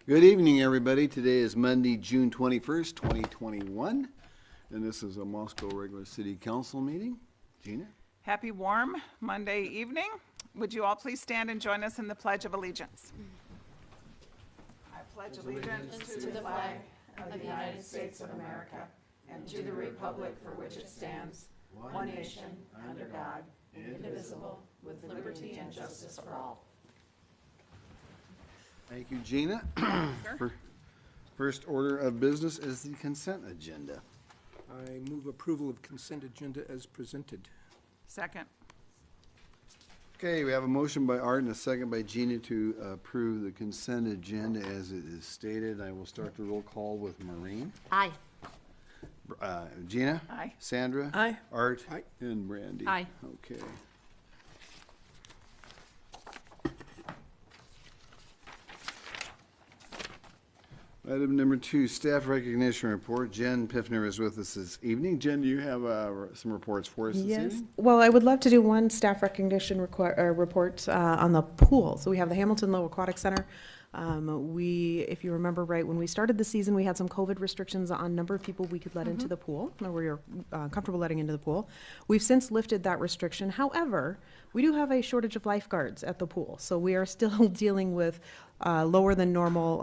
Good evening, everybody. Today is Monday, June 21st, 2021, and this is a Moscow regular city council meeting. Gina? Happy warm Monday evening. Would you all please stand and join us in the Pledge of Allegiance? I pledge allegiance to the flag of the United States of America and to the republic for which it stands, one nation, under God, indivisible, with liberty and justice for all. Thank you, Gina. First order of business is the consent agenda. I move approval of consent agenda as presented. Second. Okay, we have a motion by Art and a second by Gina to approve the consent agenda as it is stated. I will start the roll call with Maureen. Aye. Gina? Aye. Sandra? Aye. Art? Aye. And Brandy? Aye. Okay. Item number 2, staff recognition report. Jen Piffner is with us this evening. Jen, do you have some reports for us this Yes. evening? Well, I would love to do one staff recognition report on the pool. So we have the Hamilton Low Aquatic Center. If you remember right, when we started the season, we had some COVID restrictions on number of people we could let into the pool, or we were comfortable letting into the pool. We've since lifted that restriction. However, we do have a shortage of lifeguards at the pool. So we are still dealing with lower than normal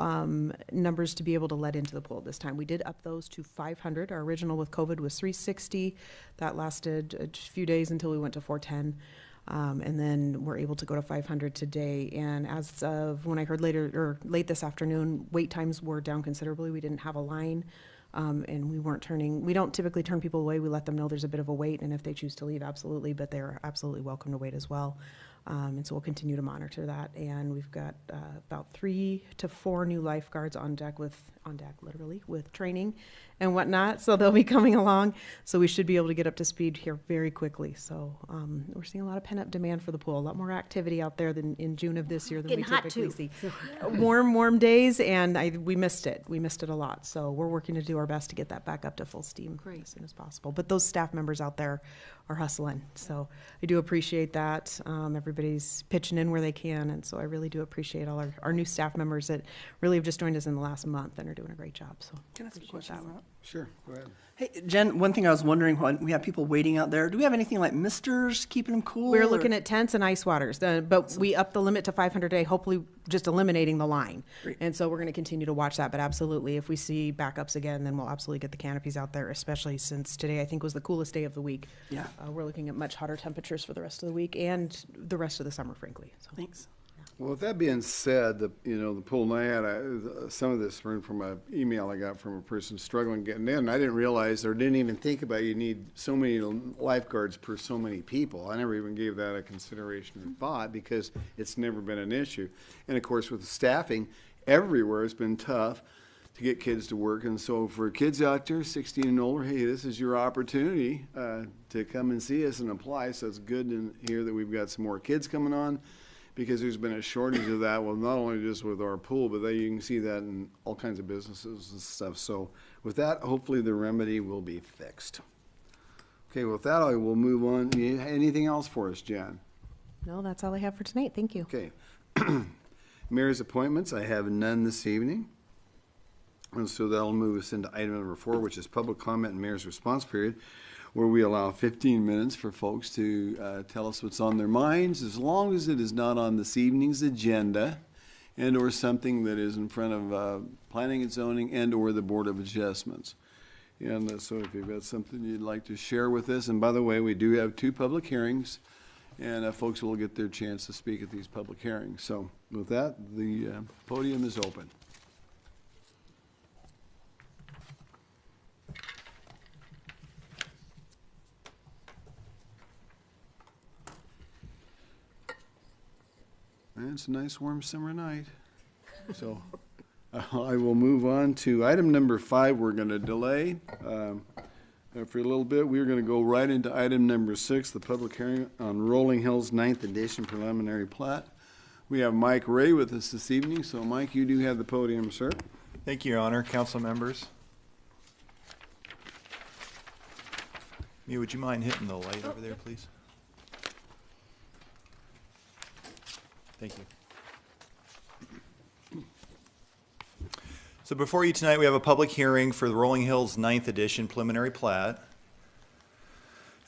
numbers to be able to let into the pool this time. We did up those to 500. Our original with COVID was 360. That lasted a few days until we went to 410. And then we're able to go to 500 today. And as of when I heard late this afternoon, wait times were down considerably. We didn't have a line, and we don't typically turn people away. We let them know there's a bit of a wait, and if they choose to leave, absolutely, but they're absolutely welcome to wait as well. And so we'll continue to monitor that. And we've got about 3 to 4 new lifeguards on deck literally, with training and whatnot. So they'll be coming along. So we should be able to get up to speed here very quickly. So we're seeing a lot of pent-up demand for the pool. A lot more activity out there than in June of this year than we typically see. Warm days, and we missed it. We missed it a lot. So we're working to do our best to get that back up to full steam as soon as possible. But those staff members out there are hustling. So I do appreciate that. Everybody's pitching in where they can. And so I really do appreciate all our new staff members that really have just joined us in the last month and are doing a great job. So Can I ask a question on that? Sure, go ahead. Hey, Jen, one thing I was wondering, when we have people waiting out there, do we have anything like misters keeping them cool? we're looking at tents and ice waters, but we upped the limit to 500 a day, hopefully just eliminating the line. Great. And so we're going to continue to watch that, but absolutely, if we see backups again, then we'll absolutely get the canopies out there, especially since today I think was the coolest day of the week. Yeah. We're looking at much hotter temperatures for the rest of the week and the rest of the summer, frankly. So. Thanks. Well, with that being said, the pool, and I had some of this from an email I got from a person struggling getting in. I didn't realize or didn't even think about you need so many lifeguards per so many people. I never even gave that a consideration or thought because it's never been an issue. And of course, with the staffing everywhere, it's been tough to get kids to work. And so for kids out there, 16 and older, hey, this is your opportunity to come and see us and apply. So it's good to hear that we've got some more kids coming on, because there's been a shortage of that, well, not only just with our pool, but you can see that in all kinds of businesses and stuff. So with that, hopefully the remedy will be fixed. Okay, with that, I will move on. Anything else for us, Jen? No, that's all I have for tonight. Thank you. Okay. Mayor's appointments, I have none this evening. And so that'll move us into item number 4, which is public comment and mayor's response period, where we allow 15 minutes for folks to tell us what's on their minds, as long as it is not on this evening's agenda and or something that is in front of planning and zoning and or the Board of Adjustments. And so if you've got something you'd like to share with us, and by the way, we do have 2 public hearings, and folks will get their chance to speak at these public hearings. So with that, the podium is open. And it's a nice warm summer night. So I will move on to item number 5. We're going to delay for a little bit. We're going to go right into item number 6, the public hearing on Rolling Hills 9th edition preliminary plat. We have Mike Ray with us this evening. So Mike, you do have the podium, sir. Thank you, Your Honor. Council members. Mia, would you mind hitting the light over there, please? Thank you. So before you tonight, we have a public hearing for the Rolling Hills 9th edition preliminary plat.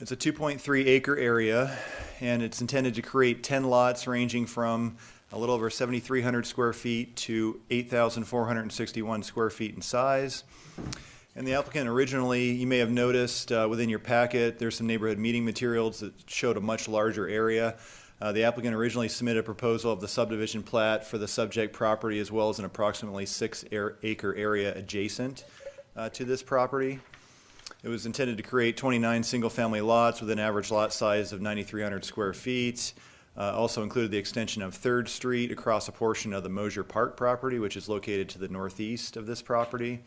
It's a 2.3 acre area, and it's intended to create 10 lots ranging from a little over 7,300 square feet to 8,461 square feet in size. And the applicant originally, you may have noticed within your packet, there's some neighborhood meeting materials that showed a much larger area. The applicant originally submitted a proposal of the subdivision plat for the subject property as well as an approximately 6-acre area adjacent to this property. It was intended to create 29 single-family lots with an average lot size of 9,300 square feet. Also included the extension of 3rd Street across a portion of the Mosier Park property, which is located to the northeast of this property.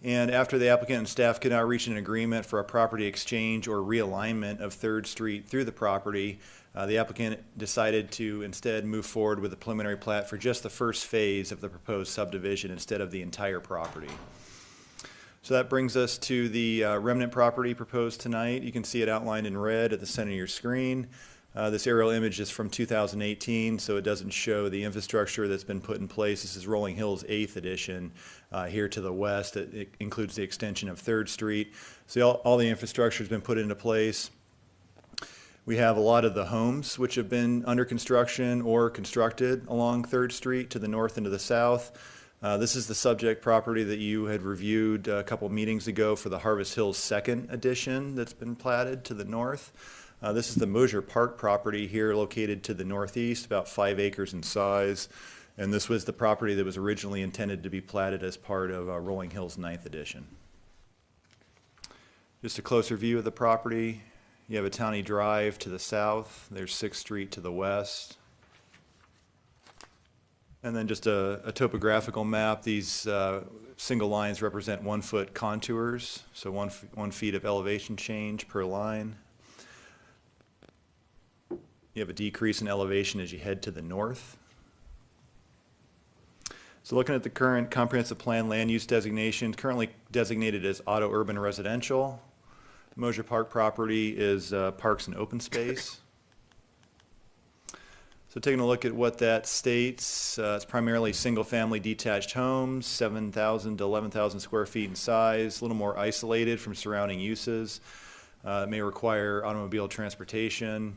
And after the applicant and staff could not reach an agreement for a property exchange or realignment of 3rd Street through the property, the applicant decided to instead move forward with a preliminary plat for just the first phase of the proposed subdivision instead of the entire property. So that brings us to the remnant property proposed tonight. You can see it outlined in red at the center of your screen. This aerial image is from 2018, so it doesn't show the infrastructure that's been put in place. This is Rolling Hills 8th edition. Here to the west, it includes the extension of 3rd Street. So all the infrastructure has been put into place. We have a lot of the homes which have been under construction or constructed along 3rd Street to the north and to the south. This is the subject property that you had reviewed a couple meetings ago for the Harvest Hills 2nd edition that's been platted to the north. This is the Mosier Park property here located to the northeast, about 5 acres in size. And this was the property that was originally intended to be platted as part of Rolling Hills 9th edition. Just a closer view of the property. You have a Townie Drive to the south. There's 6th Street to the west. And then just a topographical map. These single lines represent 1-foot contours, so 1 feet of elevation change per line. You have a decrease in elevation as you head to the north. So looking at the current comprehensive plan land use designation, currently designated as auto urban residential. Mosier Park property is parks and open space. So taking a look at what that states, it's primarily single-family detached homes, 7,000 to 11,000 square feet in size, a little more isolated from surrounding uses. It may require automobile transportation.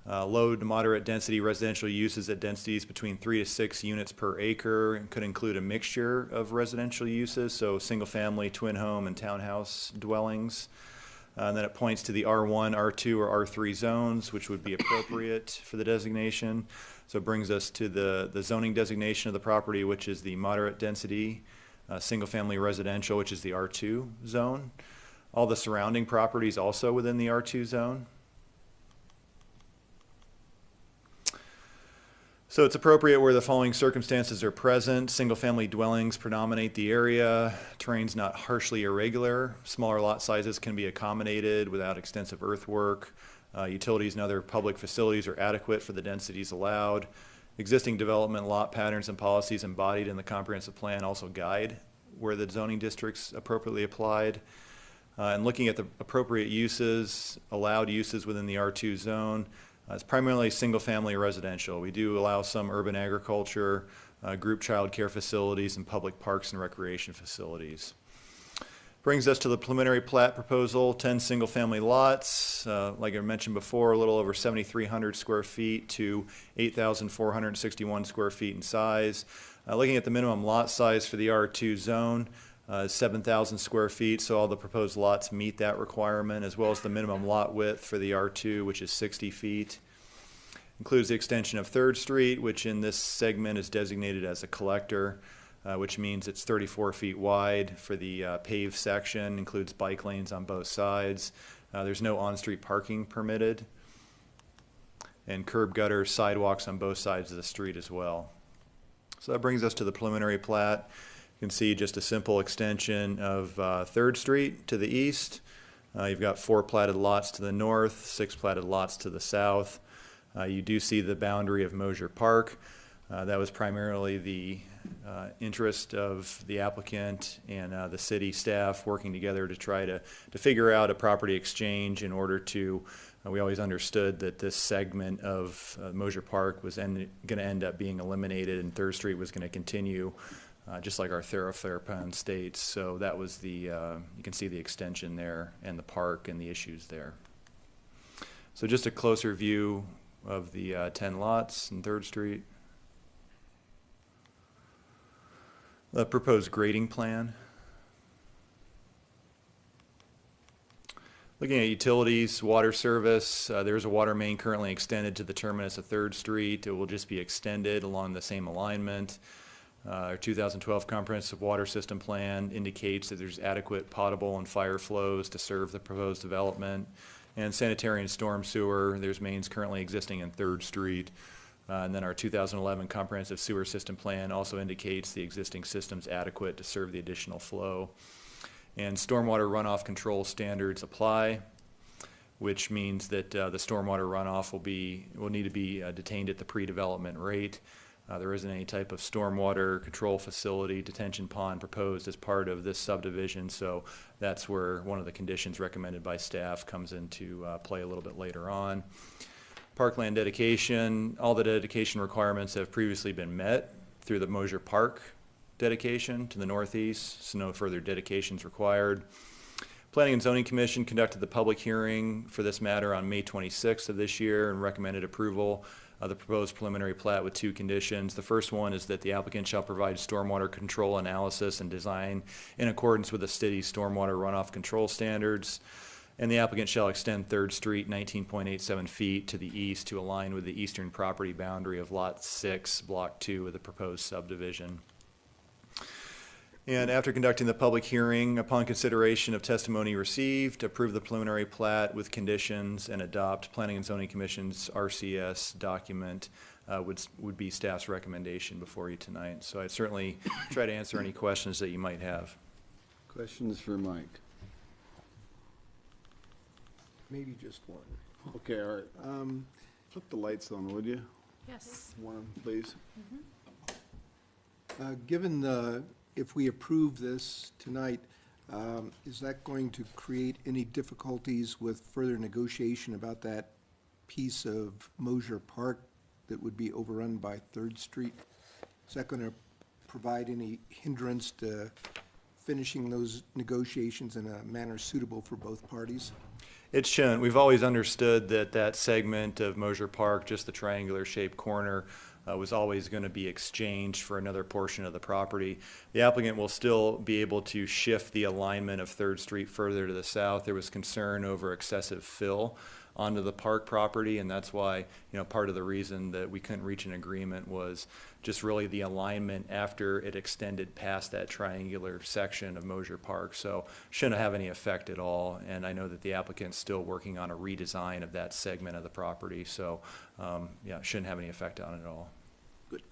Low to moderate density residential uses at densities between 3 to 6 units per acre, and could include a mixture of residential uses, so single-family, twin home, and townhouse dwellings. And then it points to the R1, R2, or R3 zones, which would be appropriate for the designation. So it brings us to the zoning designation of the property, which is the moderate density, single-family residential, which is the R2 zone. All the surrounding properties also within the R2 zone. So it's appropriate where the following circumstances are present. Single-family dwellings predominate the area. Terrain's not harshly irregular. Smaller lot sizes can be accommodated without extensive earthwork. Utilities and other public facilities are adequate for the densities allowed. Existing development lot patterns and policies embodied in the comprehensive plan also guide where the zoning district's appropriately applied. And looking at the appropriate uses, allowed uses within the R2 zone, it's primarily single-family residential. We do allow some urban agriculture, group child care facilities, and public parks and recreation facilities. Brings us to the preliminary plat proposal, 10 single-family lots. Like I mentioned before, a little over 7,300 square feet to 8,461 square feet in size. Looking at the minimum lot size for the R2 zone, 7,000 square feet, so all the proposed lots meet that requirement, as well as the minimum lot width for the R2, which is 60 feet. Includes the extension of 3rd Street, which in this segment is designated as a collector, which means it's 34 feet wide for the paved section, includes bike lanes on both sides. There's no on-street parking permitted, and curb gutter sidewalks on both sides of the street as well. So that brings us to the preliminary plat. You can see just a simple extension of 3rd Street to the east. You've got 4 platted lots to the north, 6 platted lots to the south. You do see the boundary of Mosier Park. That was primarily the interest of the applicant and the city staff working together to try to figure out a property exchange in order to, we always understood that this segment of Mosier Park was going to end up being eliminated and 3rd Street was going to continue just like our thoroughfare plan states. So that was the, you can see the extension there and the park and the issues there. So just a closer view of the 10 lots in 3rd Street. The proposed grading plan. Looking at utilities, water service, there's a water main currently extended to the terminus of 3rd Street. It will just be extended along the same alignment. Our 2012 Comprehensive Water System Plan indicates that there's adequate potable and fire flows to serve the proposed development. And sanitary and storm sewer, there's mains currently existing in 3rd Street. And then our 2011 Comprehensive Sewer System Plan also indicates the existing system's adequate to serve the additional flow. And stormwater runoff control standards apply, which means that the stormwater runoff will need to be detained at the pre-development rate. There isn't any type of stormwater control facility, detention pond proposed as part of this subdivision, so that's where one of the conditions recommended by staff comes into play a little bit later on. Parkland dedication, all the dedication requirements have previously been met through the Mosier Park dedication to the northeast, so no further dedications required. Planning and Zoning Commission conducted the public hearing for this matter on May 26th of this year and recommended approval of the proposed preliminary plat with 2 conditions. The first one is that the applicant shall provide stormwater control analysis and design in accordance with the city's stormwater runoff control standards. And the applicant shall extend 3rd Street 19.87 feet to the east to align with the eastern property boundary of Lot 6, Block 2 of the proposed subdivision. And after conducting the public hearing, upon consideration of testimony received, approve the preliminary plat with conditions and adopt Planning and Zoning Commission's RCS document would be staff's recommendation before you tonight. So I'd certainly try to answer any questions that you might have. Questions for Mike? Maybe just one. Okay, all right. Flip the lights on, would you? Yes. One, please. Given the, if we approve this tonight, is that going to create any difficulties with further negotiation about that piece of Mosier Park that would be overrun by 3rd Street? Is that going to provide any hindrance to finishing those negotiations in a manner suitable for both parties? It shouldn't. We've always understood that that segment of Mosier Park, just the triangular shaped corner, was always going to be exchanged for another portion of the property. The applicant will still be able to shift the alignment of 3rd Street further to the south. There was concern over excessive fill onto the park property, and that's why, part of the reason that we couldn't reach an agreement was just really the alignment after it extended past that triangular section of Mosier Park. So shouldn't have any effect at all, and I know that the applicant's still working on a redesign of that segment of the property, so shouldn't have any effect on it at all. Good.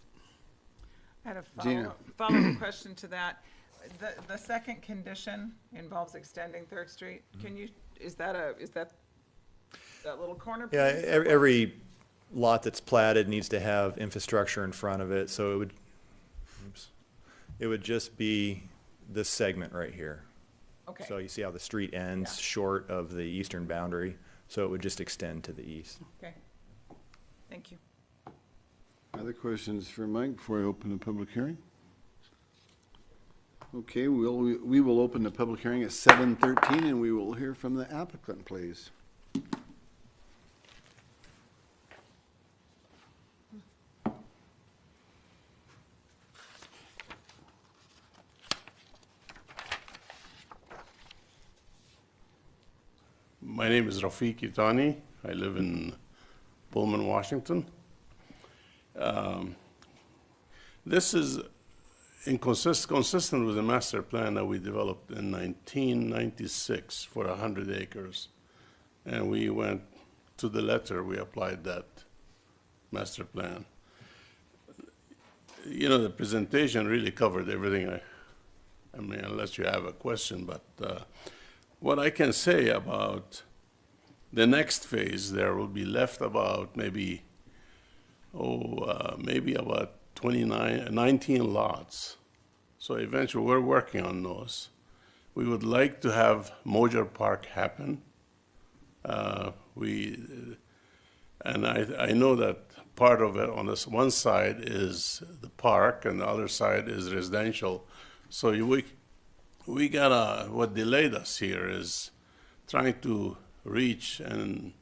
I had a Gina. follow-up question to that. The second condition involves extending 3rd Street. Can you, is that little corner piece? Yeah, every lot that's platted needs to have infrastructure in front of it, so it would just be this segment right here. Okay. So you see how the street ends Yeah. short of the eastern boundary, so it would just extend to the east. Okay. Thank you. Other questions for Mike before I open the public hearing? Okay, we will open the public hearing at 7:13, and we will hear from the applicant, please. My name is Rafiq Itani. I live in Pullman, Washington. This is consistent with the master plan that we developed in 1996 for 100 acres. And we went to the letter, we applied that master plan. The presentation really covered everything. I mean, unless you have a question, but what I can say about the next phase, there will be left about maybe about 19 lots. So eventually, we're working on those. We would like to have Mosier Park happen. I know that part of it on this one side is the park and the other side is residential. So we got what delayed us here is trying to reach a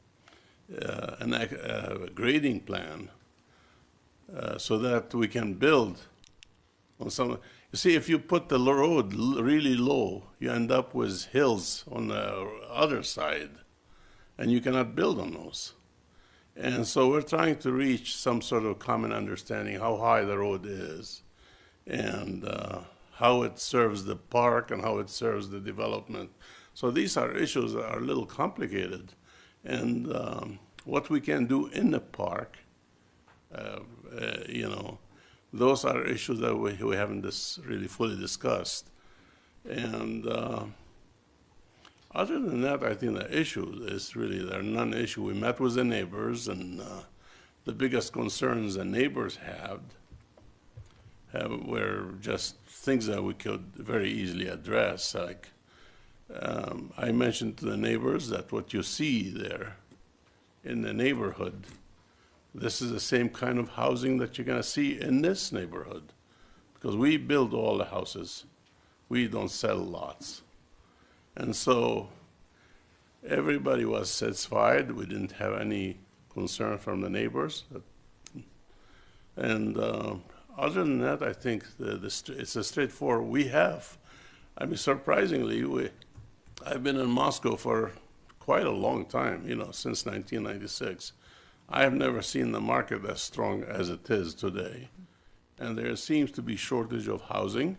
grading plan so that we can build on some. You see, if you put the road really low, you end up with hills on the other side, and you cannot build on those. And so we're trying to reach some sort of common understanding how high the road is and how it serves the park and how it serves the development. So these are issues that are a little complicated. And what we can do in the park, those are issues that we haven't really fully discussed. And other than that, I think the issue is really they're non-issue. We met with the neighbors, and the biggest concerns the neighbors have were just things that we could very easily address. Like I mentioned to the neighbors that what you see there in the neighborhood, this is the same kind of housing that you're going to see in this neighborhood, because we build all the houses. We don't sell lots. And so everybody was satisfied. We didn't have any concern from the neighbors. And other than that, I think it's a straightforward. Surprisingly, I've been in Moscow for quite a long time, since 1996. I have never seen the market as strong as it is today. And there seems to be shortage of housing.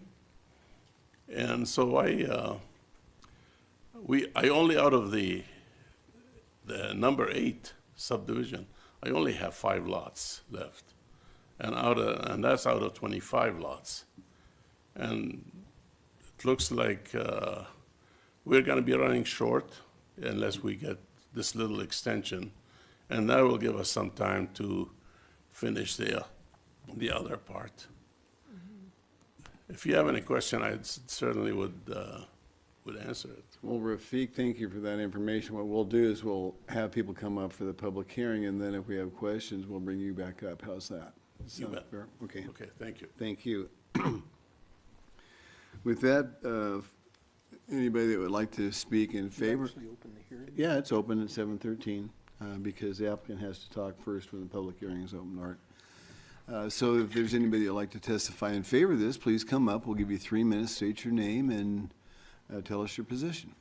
And so I only out of the number 8 subdivision, I only have 5 lots left. And that's out of 25 lots. And it looks like we're going to be running short unless we get this little extension. And that will give us some time to finish the other part. If you have any question, I certainly would answer it. Well, Rafiq, thank you for that information. What we'll do is we'll have people come up for the public hearing, and then if we have questions, we'll bring you back up. How's that? You bet. Fair? Okay. Okay, thank you. Thank you. With that, anybody that would like to speak in favor? Actually open the hearing? Yeah, it's open at 7:13 because the applicant has to talk first when the public hearing is open, Art. So if there's anybody that would like to testify in favor of this, please come up. We'll give you 3 minutes, state your name, and tell us your position.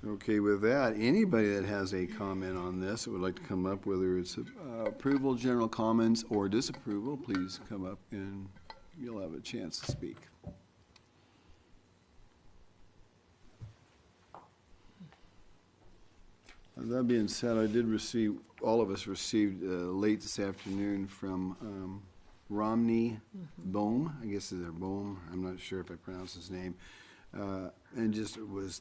Okay, with that, anybody that has a comment on this that would like to come up, whether it's approval, general comments, or disapproval, please come up and you'll have a chance to speak. That being said, all of us received late this afternoon from Romney Bohm, I guess it's Bohm, I'm not sure if I pronounced his name. And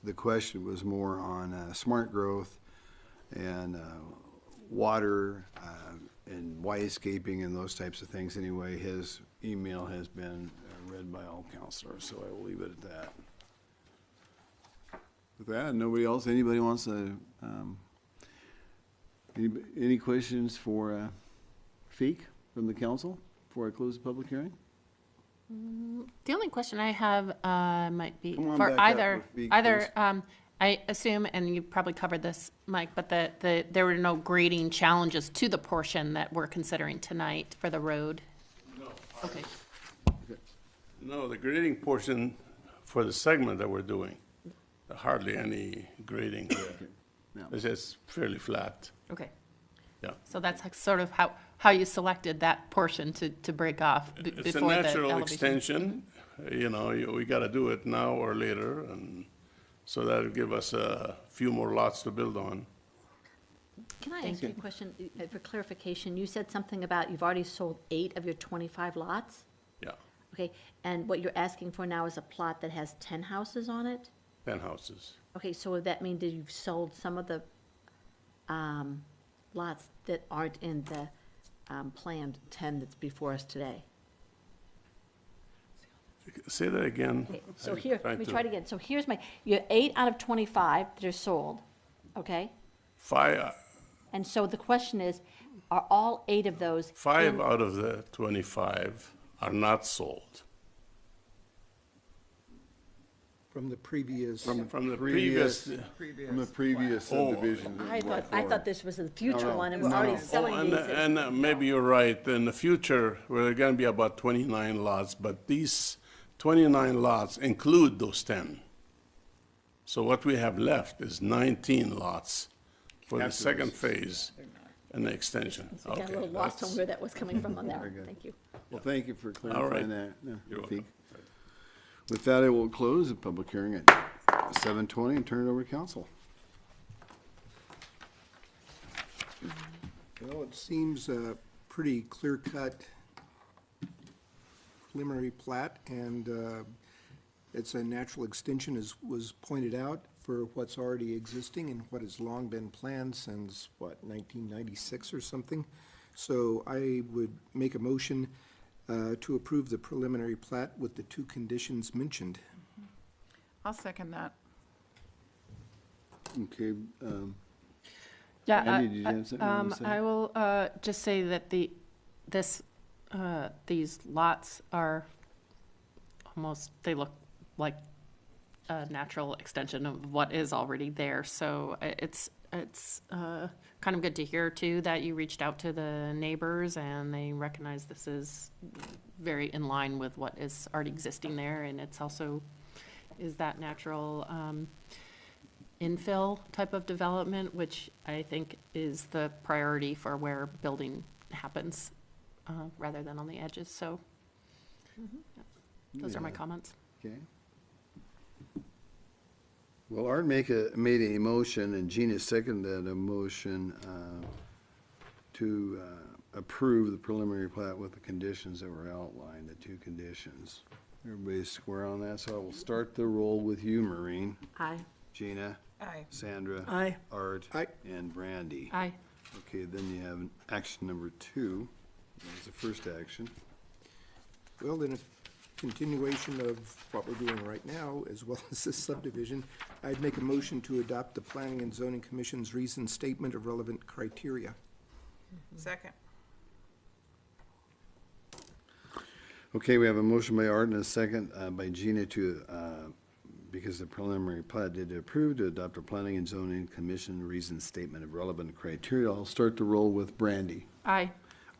the question was more on smart growth and water and wyscaping and those types of things. Anyway, his email has been read by all counselors, so I will leave it at that. With that, anybody wants to, any questions for Feek from the council before I close the public hearing? The only question I have might be Come on for back up with me, please. I assume, and you probably covered this, Mike, but there were no grading challenges to the portion that we're considering tonight for the road? No. Okay. No, the grading portion for the segment that we're doing, hardly any grading there. Yeah. It's just fairly flat. Okay. Yeah. So that's sort of how you selected that portion to break off before the It's a elevation. natural extension. We got to do it now or later, and so that'll give us a few more lots to build on. Can I ask you a question for clarification? You said something about you've already sold 8 of your 25 lots? Yeah, Okay, and what you're asking for now is a plot that has 10 houses on it? 10 houses. Okay, so would that mean that you've sold some of the lots that aren't in the planned 10 that's before us today? Say that again. Okay, so I'm here, trying let me to- try it again. So here's my, you have 8 out of 25 that are sold, okay? Five And so the question is, are all 8 of those? in- out of the 25 are not sold. From the previous, From the previous. From the previous subdivision. I thought this was the future no. one, and we're No, already no. selling these. And maybe you're right. In the future, we're going to be about 29 lots, but these 29 lots include those 10. So what we have left is 19 lots for the After second this. phase and the extension. So I got a Okay, little lost on that's- where that was coming from on there. good. Thank you. Well, thank you for All clarifying right. that. You're Rafik. welcome. With that, I will close the public hearing at 7:20 and turn it over to council. well, it seems a pretty clear-cut preliminary plat, and it's a natural extension, as was pointed out, for what's already existing and what has long been planned since, what, 1996 or something? So I would make a motion to approve the preliminary plat with the 2 conditions mentioned. I'll second that. Okay, Yeah, Randy, did you have something you wanted to say? I will just say that these lots are almost, they look like a natural extension of what is already there. So it's kind of good to hear too that you reached out to the neighbors and they recognize this is very in line with what is already existing there, and it's also is that natural infill type of development, which I think is the priority for where building happens, rather than on the edges. So those are my Yeah. comments. okay. Well, Art made a motion and Gina seconded a motion to approve the preliminary plat with the conditions that were outlined, the 2 conditions. Everybody's square on that, so I will start the roll with you, Maureen, Aye. Gina, Aye. Sandra. Aye. Art. Aye. And Brandy. Aye. Okay, then you have action number 2. That's the first action. Well, in a continuation of what we're doing right now, as well as this subdivision, I'd make a motion to adopt the Planning and Zoning Commission's reasoned statement of relevant criteria. Second. Okay, we have a motion by Art and a second by Gina to, because the preliminary plat did approve, to adopt a Planning and Zoning Commission reasoned statement of relevant criteria. I'll start the roll with Brandy, Aye.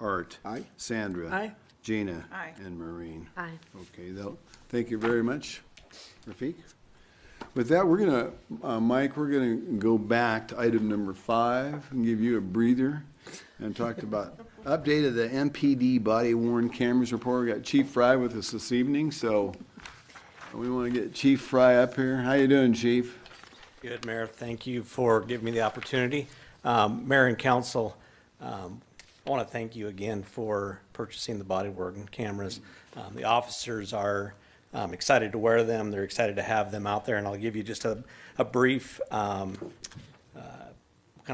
Art. Aye. Sandra. Aye. Gina. Aye. And Maureen. Aye. Okay, thank you very much, Rafik. With that, we're gonna, Mike, we're gonna go back to item number 5 and give you a breather and talk about update of the MPD body worn cameras report. We got Chief Fry with us this evening, so we want to get Chief Fry up here. How you doing, Chief? Good, Mayor. Thank you for giving me the opportunity. Mayor and council, I want to thank you again for purchasing the body-worn cameras. The officers are excited to wear them. They're excited to have them out there, and I'll give you just a brief kind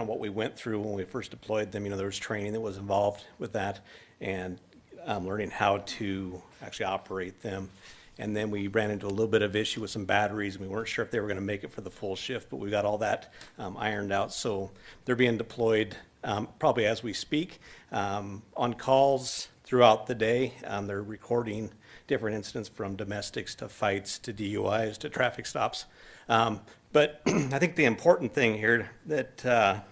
of what we went through when we first deployed them. You know, there was training that was involved with that, and learning how to actually operate them. And then we ran into a little bit of issue with some batteries, and we weren't sure if they were going to make it for the full shift, but we got all that ironed out. So they're being deployed probably as we speak on calls throughout the day. They're recording different incidents from domestics to fights to DUIs to traffic stops. But I think the important thing here that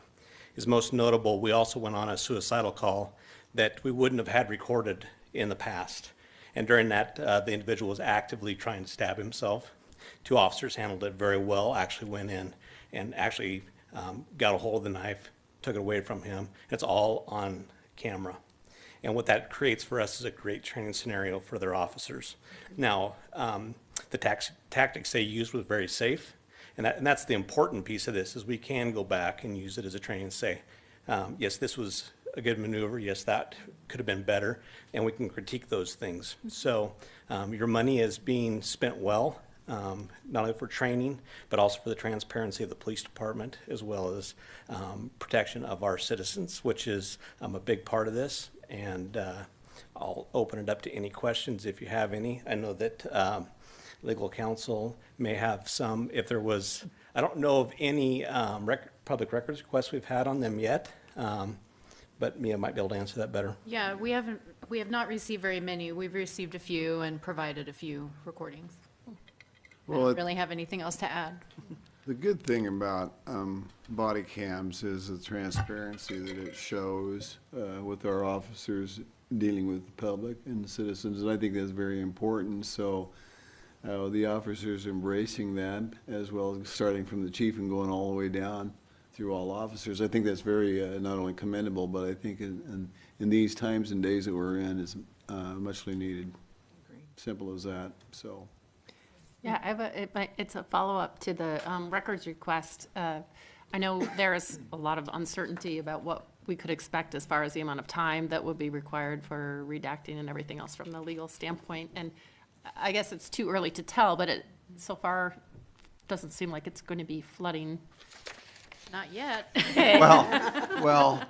is most notable, we also went on a suicidal call that we wouldn't have had recorded in the past. And during that, the individual was actively trying to stab himself. 2 officers handled it very well, actually went in and actually got a hold of the knife, took it away from him. It's all on camera. And what that creates for us is a great training scenario for their officers. Now, the tactics they used was very safe. And that's the important piece of this, is we can go back and use it as a training and say, yes, this was a good maneuver. Yes, that could have been better. And we can critique those things. So your money is being spent well, not only for training, but also for the transparency of the police department, as well as protection of our citizens, which is a big part of this. And I'll open it up to any questions if you have any. I know that legal counsel may have some. If there was, I don't know of any public records requests we've had on them yet, but Mia might be able to answer that better. Yeah, we have not received very many. We've received a few and provided a few recordings. I Well, don't really have anything else to add. the good thing about body cams is the transparency that it shows with our officers dealing with the public and the citizens, and I think that's very important. So the officers embracing that, as well as starting from the chief and going all the way down through all officers. I think that's very not only commendable, but I think in these times and days that we're in, is muchly needed. Simple as that. So. Yeah, it's a follow-up to the records request. I know there is a lot of uncertainty about what we could expect as far as the amount of time that would be required for redacting and everything else from the legal standpoint. And I guess it's too early to tell, but it so far doesn't seem like it's going to be flooding. Not yet. Well,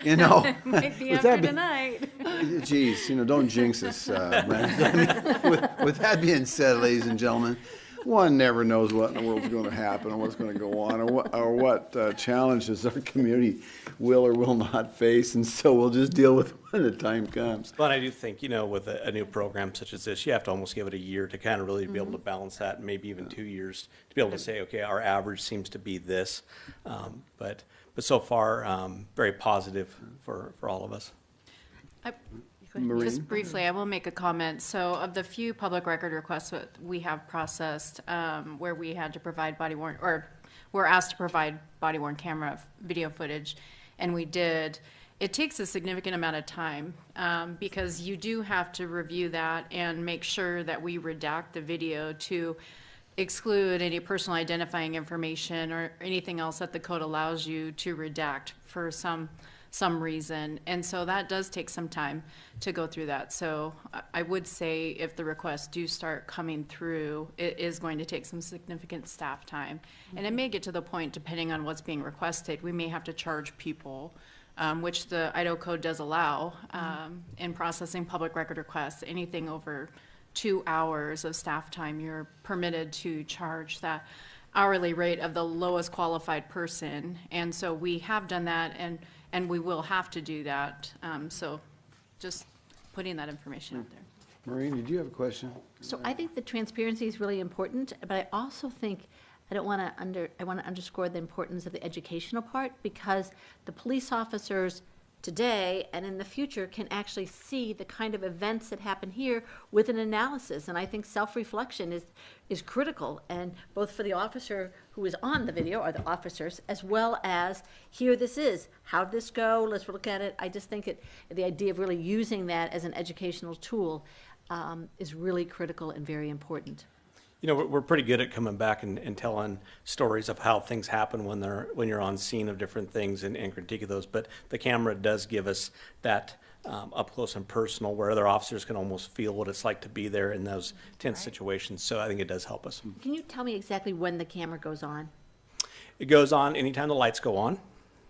you know. Might be With after that be- tonight. Geez, don't jinx us, Brandon. With that being said, ladies and gentlemen, one never knows what in the world's going to happen or what's going to go on or what challenges our community will or will not face, and so we'll just deal with it when the time comes. But I do think, with a new program such as this, you have to almost give it a year to kind of really be able to balance that, and maybe even 2 years to be able to say, okay, our average seems to be this. But so far, very positive for all of us. Maureen? Just briefly, I will make a comment. So of the few public record requests that we have processed, where we had to provide body worn, or were asked to provide body worn camera video footage, and we did, it takes a significant amount of time, because you do have to review that and make sure that we redact the video to exclude any personal identifying information or anything else that the code allows you to redact for some reason. And so that does take some time to go through that. So I would say if the requests do start coming through, it is going to take some significant staff time. And it may get to the point, depending on what's being requested, we may have to charge people, which the Idaho code does allow, in processing public record requests. Anything over 2 hours of staff time, you're permitted to charge that hourly rate of the lowest qualified person. And so we have done that, and we will have to do that. So just putting that information out there. Maureen, did you have a question? So I think the transparency is really important, but I also think, I want to underscore the importance of the educational part, because the police officers today and in the future can actually see the kind of events that happen here with an analysis. And I think self-reflection is critical, and both for the officer who is on the video, or the officers, as well as here this is, how'd this go, let's look at it. I just think the idea of really using that as an educational tool is really critical and very important. We're pretty good at coming back and telling stories of how things happen when you're on scene of different things and critique of those. But the camera does give us that up close and personal, where other officers can almost feel what it's like to be there in those tense situations. So I think it does help us. Can you tell me exactly when the camera goes on? It goes on anytime the lights go on.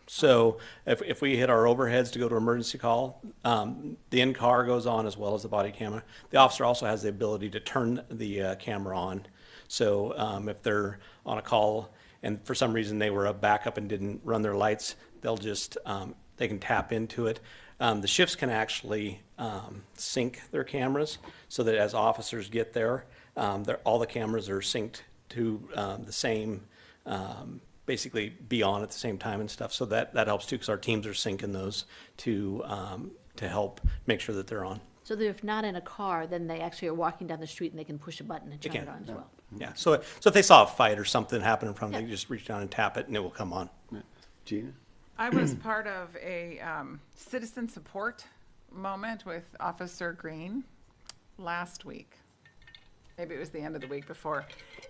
So if we hit our overheads to go to emergency call, the in-car goes on as well as the body camera. The officer also has the ability to turn the camera on. So if they're on a call and for some reason they were a backup and didn't run their lights, they'll just, they can tap into it. The shifts can actually sync their cameras so that as officers get there, all the cameras are synced to the same basically be on at the same time and stuff. So that helps too, because our teams are syncing those to help make sure that they're on. So that if not in a car, then they actually are walking down the street and they can push a button and turn it on as well. Yeah. So if they saw a fight or something happen in front of them, they just reach down and tap it and it will come on. Gina? I was part of a citizen support moment with Officer Green last week. Maybe it was the end of the week before.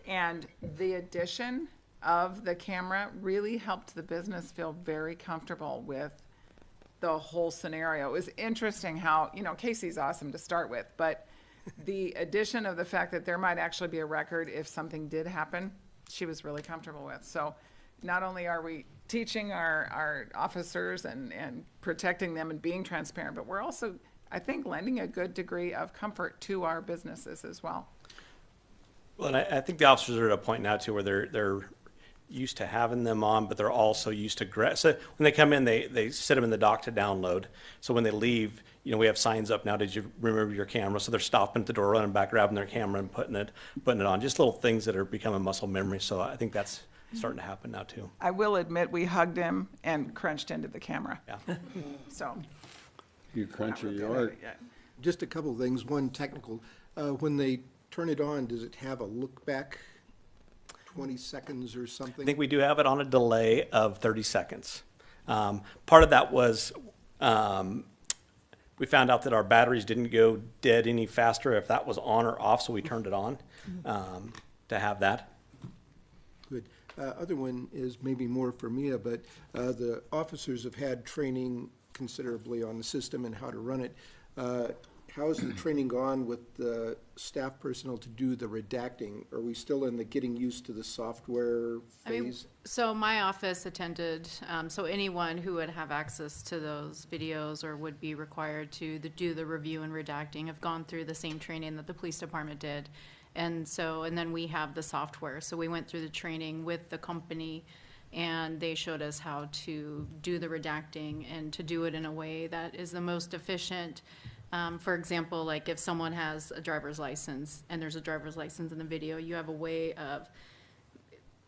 And the addition of the camera really helped the business feel very comfortable with the whole scenario. It was interesting how, Casey's awesome to start with, but the addition of the fact that there might actually be a record if something did happen, she was really comfortable with. So not only are we teaching our officers and protecting them and being transparent, but we're also I think, lending a good degree of comfort to our businesses as well. Well, and I think the officers are at a point now too where they're used to having them on, but they're also used to so when they come in, they sit them in the dock to download. So when they leave, we have signs up now. Did you remember your camera? So they're stopping at the door, running back, grabbing their camera, and putting it on. Just little things that are becoming muscle memory. So I think that's starting to happen now too. I will admit, we hugged him and crunched into the camera. Yeah. So. You crunch we're not your real good at yard. it yet. Just a couple of things. One technical. When they turn it on, does it have a look back, 20 seconds or something? I think we do have it on a delay of 30 seconds. Part of that was we found out that our batteries didn't go dead any faster if that was on or off, so we turned it on to have that. Good. Other one is maybe more for Mia, but the officers have had training considerably on the system and how to run it. How has the training gone with the staff personnel to do the redacting? Are we still in the getting used to the software phase? So my office attended, so anyone who would have access to those videos or would be required to do the review and redacting have gone through the same training that the police department did. And then we have the software. So we went through the training with the company, and they showed us how to do the redacting and to do it in a way that is the most efficient. For example, like if someone has a driver's license and there's a driver's license in the video, you have a way of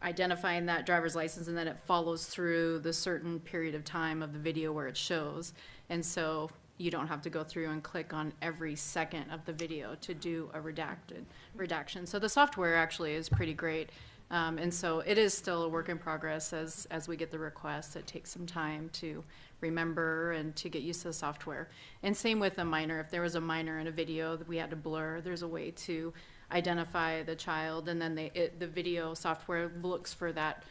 identifying that driver's license, and then it follows through the certain period of time of the video where it shows. And so you don't have to go through and click on every second of the video to do a redaction. So the software actually is pretty great. And so it is still a work in progress as we get the requests. It takes some time to remember and to get used to the software. And same with a minor. If there was a minor in a video that we had to blur, there's a way to identify the child, and then the video software looks for that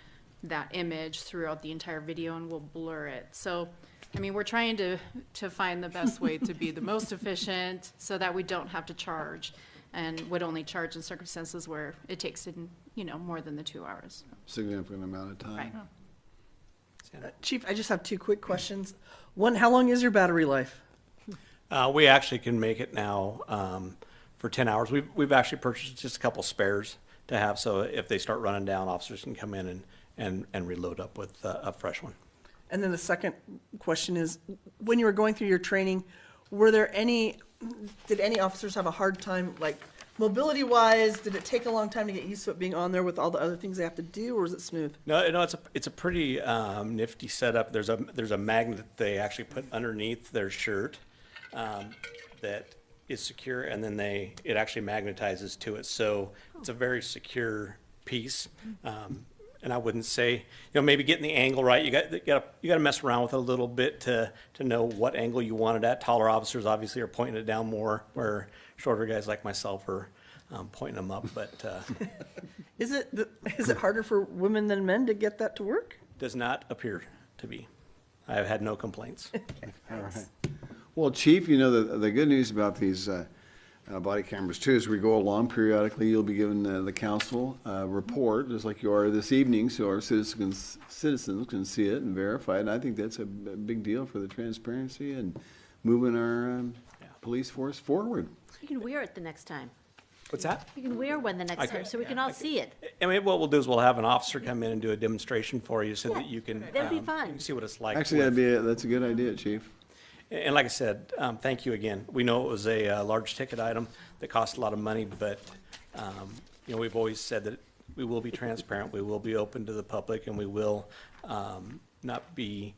image throughout the entire video and will blur it. So, I mean, we're trying to find the best way to be the most efficient so that we don't have to charge, and would only charge in circumstances where it takes more than the 2 hours. Significant amount of time. Right. Chief, I just have two quick questions. One, how long is your battery life? We actually can make it now for 10 hours. We've actually purchased just a couple spares to have, so if they start running down, officers can come in and reload up with a fresh one. And then the second question is, when you were going through your training, did any officers have a hard time, like mobility-wise? Did it take a long time to get used to it being on there with all the other things they have to do, or was it smooth? No, it's a pretty nifty setup. There's a magnet that they actually put underneath their shirt that is secure, and then it actually magnetizes to it. So it's a very secure piece. And I wouldn't say, maybe getting the angle right. You got to mess around with it a little bit to know what angle you want it at. Taller officers obviously are pointing it down more, where shorter guys like myself are pointing them up. But Is it harder for women than men to get that to work? does not appear to be. I have had no complaints. All right. Well, Chief, the good news about these body cameras too is we go along periodically. You'll be given the council report, just like you are this evening, so our citizens can see it and verify it. And I think that's a big deal for the transparency and moving our police force forward. You can wear it the next time. What's that? You can wear one the next time, so we can all see it. I mean, what we'll do is we'll have an officer come in and do a demonstration for you so that you can That'd be fun. you can see what it's like. Actually, with- that's a good idea, Chief. And like I said, thank you again. We know it was a large ticket item that cost a lot of money, but, we've always said that we will be transparent, we will be open to the public, and we will not be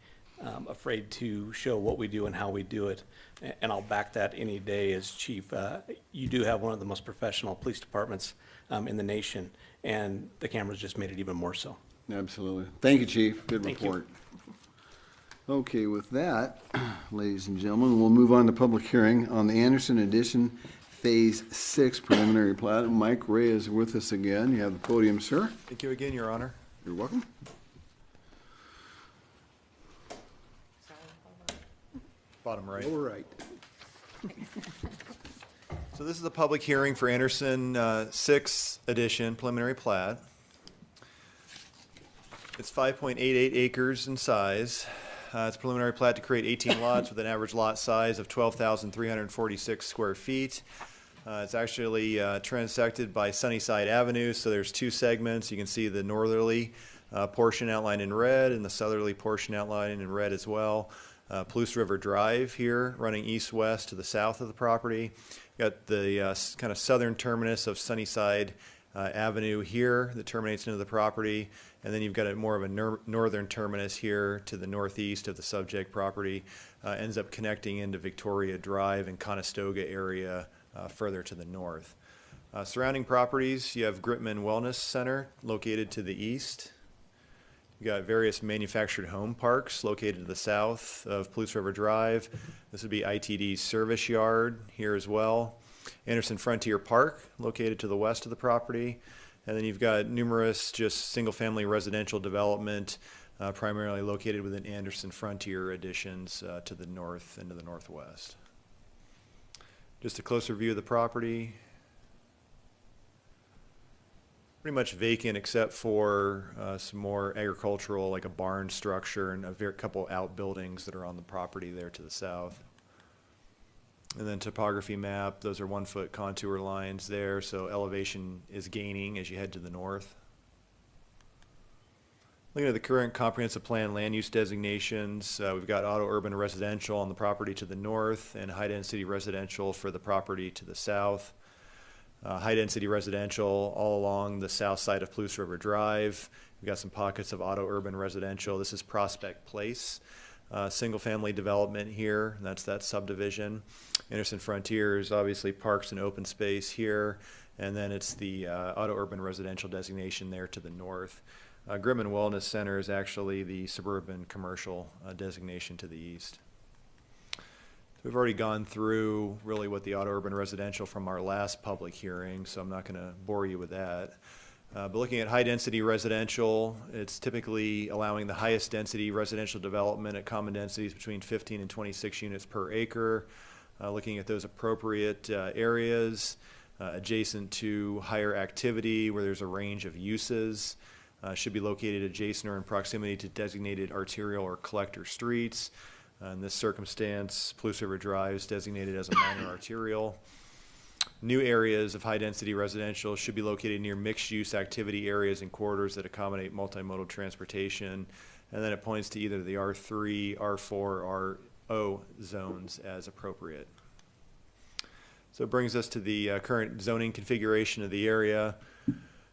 afraid to show what we do and how we do it. And I'll back that any day as chief. You do have one of the most professional police departments in the nation, and the cameras just made it even more so. Absolutely. Thank you, Chief. Good Thank you. report. Okay, with that, ladies and gentlemen, we'll move on to public hearing on the Anderson Addition Phase 6 preliminary plat. Mike Ray is with us again. You have the podium, sir. Thank you again, Your Honor. You're welcome. Bottom right. All right. So this is a public hearing for Anderson 6 Edition preliminary plat. It's 5.88 acres in size. It's a preliminary plat to create 18 lots with an average lot size of 12,346 square feet. It's actually transected by Sunnyside Avenue, so there's two segments. You can see the northerly portion outlined in red and the southerly portion outlined in red as well. Palouse River Drive here, running east-west to the south of the property. Got the kind of southern terminus of Sunnyside Avenue here that terminates into the property, and then you've got more of a northern terminus here to the northeast of the subject property. Ends up connecting into Victoria Drive and Conestoga area further to the north. Surrounding properties, you have Gritman Wellness Center located to the east. You got various manufactured home parks located to the south of Palouse River Drive. This would be ITD's service yard here as well. Anderson Frontier Park located to the west of the property. And then you've got numerous just single-family residential development, primarily located within Anderson Frontier additions to the north and to the northwest. Just a closer view of the property. Pretty much vacant except for some more agricultural, like a barn structure and a couple outbuildings that are on the property there to the south. And then topography map, those are 1 foot contour lines there, so elevation is gaining as you head to the north. Looking at the current comprehensive plan land use designations, we've got auto urban residential on the property to the north and high density residential for the property to the south. High density residential all along the south side of Palouse River Drive. We've got some pockets of auto urban residential. This is Prospect Place. Single family development here, that's that subdivision. Anderson Frontier is obviously parks and open space here, and then it's the auto urban residential designation there to the north. Gritman Wellness Center is actually the suburban commercial designation to the east. We've already gone through really what the auto urban residential from our last public hearing, so I'm not going to bore you with that. But looking at high density residential, it's typically allowing the highest density residential development at common densities between 15 and 26 units per acre. Looking at those appropriate areas adjacent to higher activity where there's a range of uses. Should be located adjacent or in proximity to designated arterial or collector streets. In this circumstance, Palouse River Drive is designated as a minor arterial. New areas of high-density residential should be located near mixed-use activity areas and corridors that accommodate multimodal transportation. And then it points to either the R3, R4, or RO zones as appropriate. So it brings us to the current zoning configuration of the area.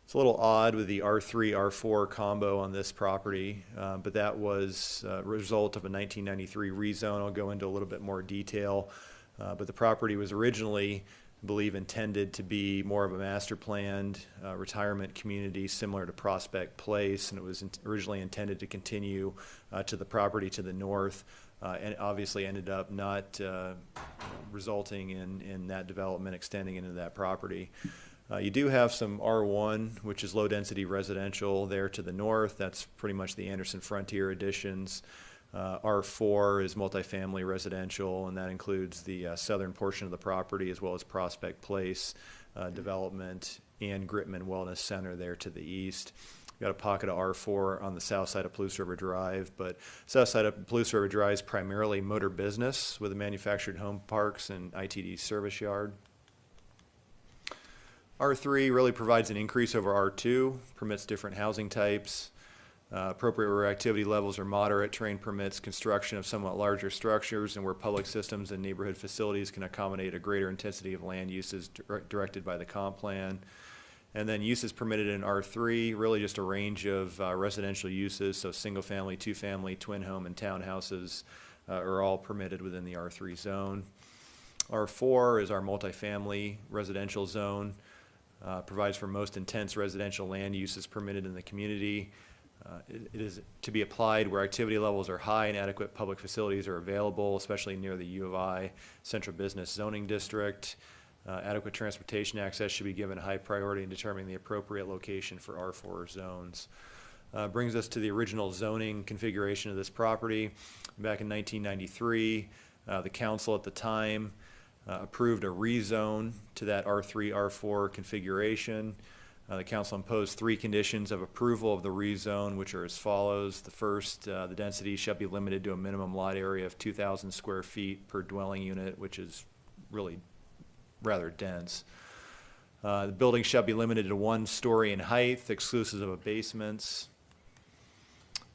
It's a little odd with the R3, R4 combo on this property, but that was a result of a 1993 rezone. I'll go into a little bit more detail, but the property was originally, I believe, intended to be more of a master planned retirement community similar to Prospect Place, and it was originally intended to continue to the property to the north, and obviously ended up not resulting in that development extending into that property. You do have some R1, which is low-density residential there to the north. That's pretty much the Anderson Frontier additions. R4 is multifamily residential, and that includes the southern portion of the property as well as Prospect Place development and Gritman Wellness Center there to the east. Got a pocket of R4 on the south side of Palouse River Drive, but south side of Palouse River Drive is primarily motor business with the manufactured home parks and ITD service yard. R3 really provides an increase over R2, permits different housing types. Appropriate where activity levels are moderate, terrain permits construction of somewhat larger structures, and where public systems and neighborhood facilities can accommodate a greater intensity of land uses directed by the comp plan. And then uses permitted in R3, really just a range of residential uses, so single family, two family, twin home, and townhouses are all permitted within the R3 zone. R4 is our multifamily residential zone. Provides for most intense residential land uses permitted in the community. It is to be applied where activity levels are high and adequate public facilities are available, especially near the U of I Central Business Zoning District. Adequate transportation access should be given high priority in determining the appropriate location for R4 zones. Brings us to the original zoning configuration of this property. Back in 1993, the council at the time approved a rezone to that R3, R4 configuration. The council imposed 3 conditions of approval of the rezone, which are as follows. The first, the density shall be limited to a minimum lot area of 2,000 square feet per dwelling unit, which is really rather dense. The building shall be limited to 1 story in height, exclusive of basements.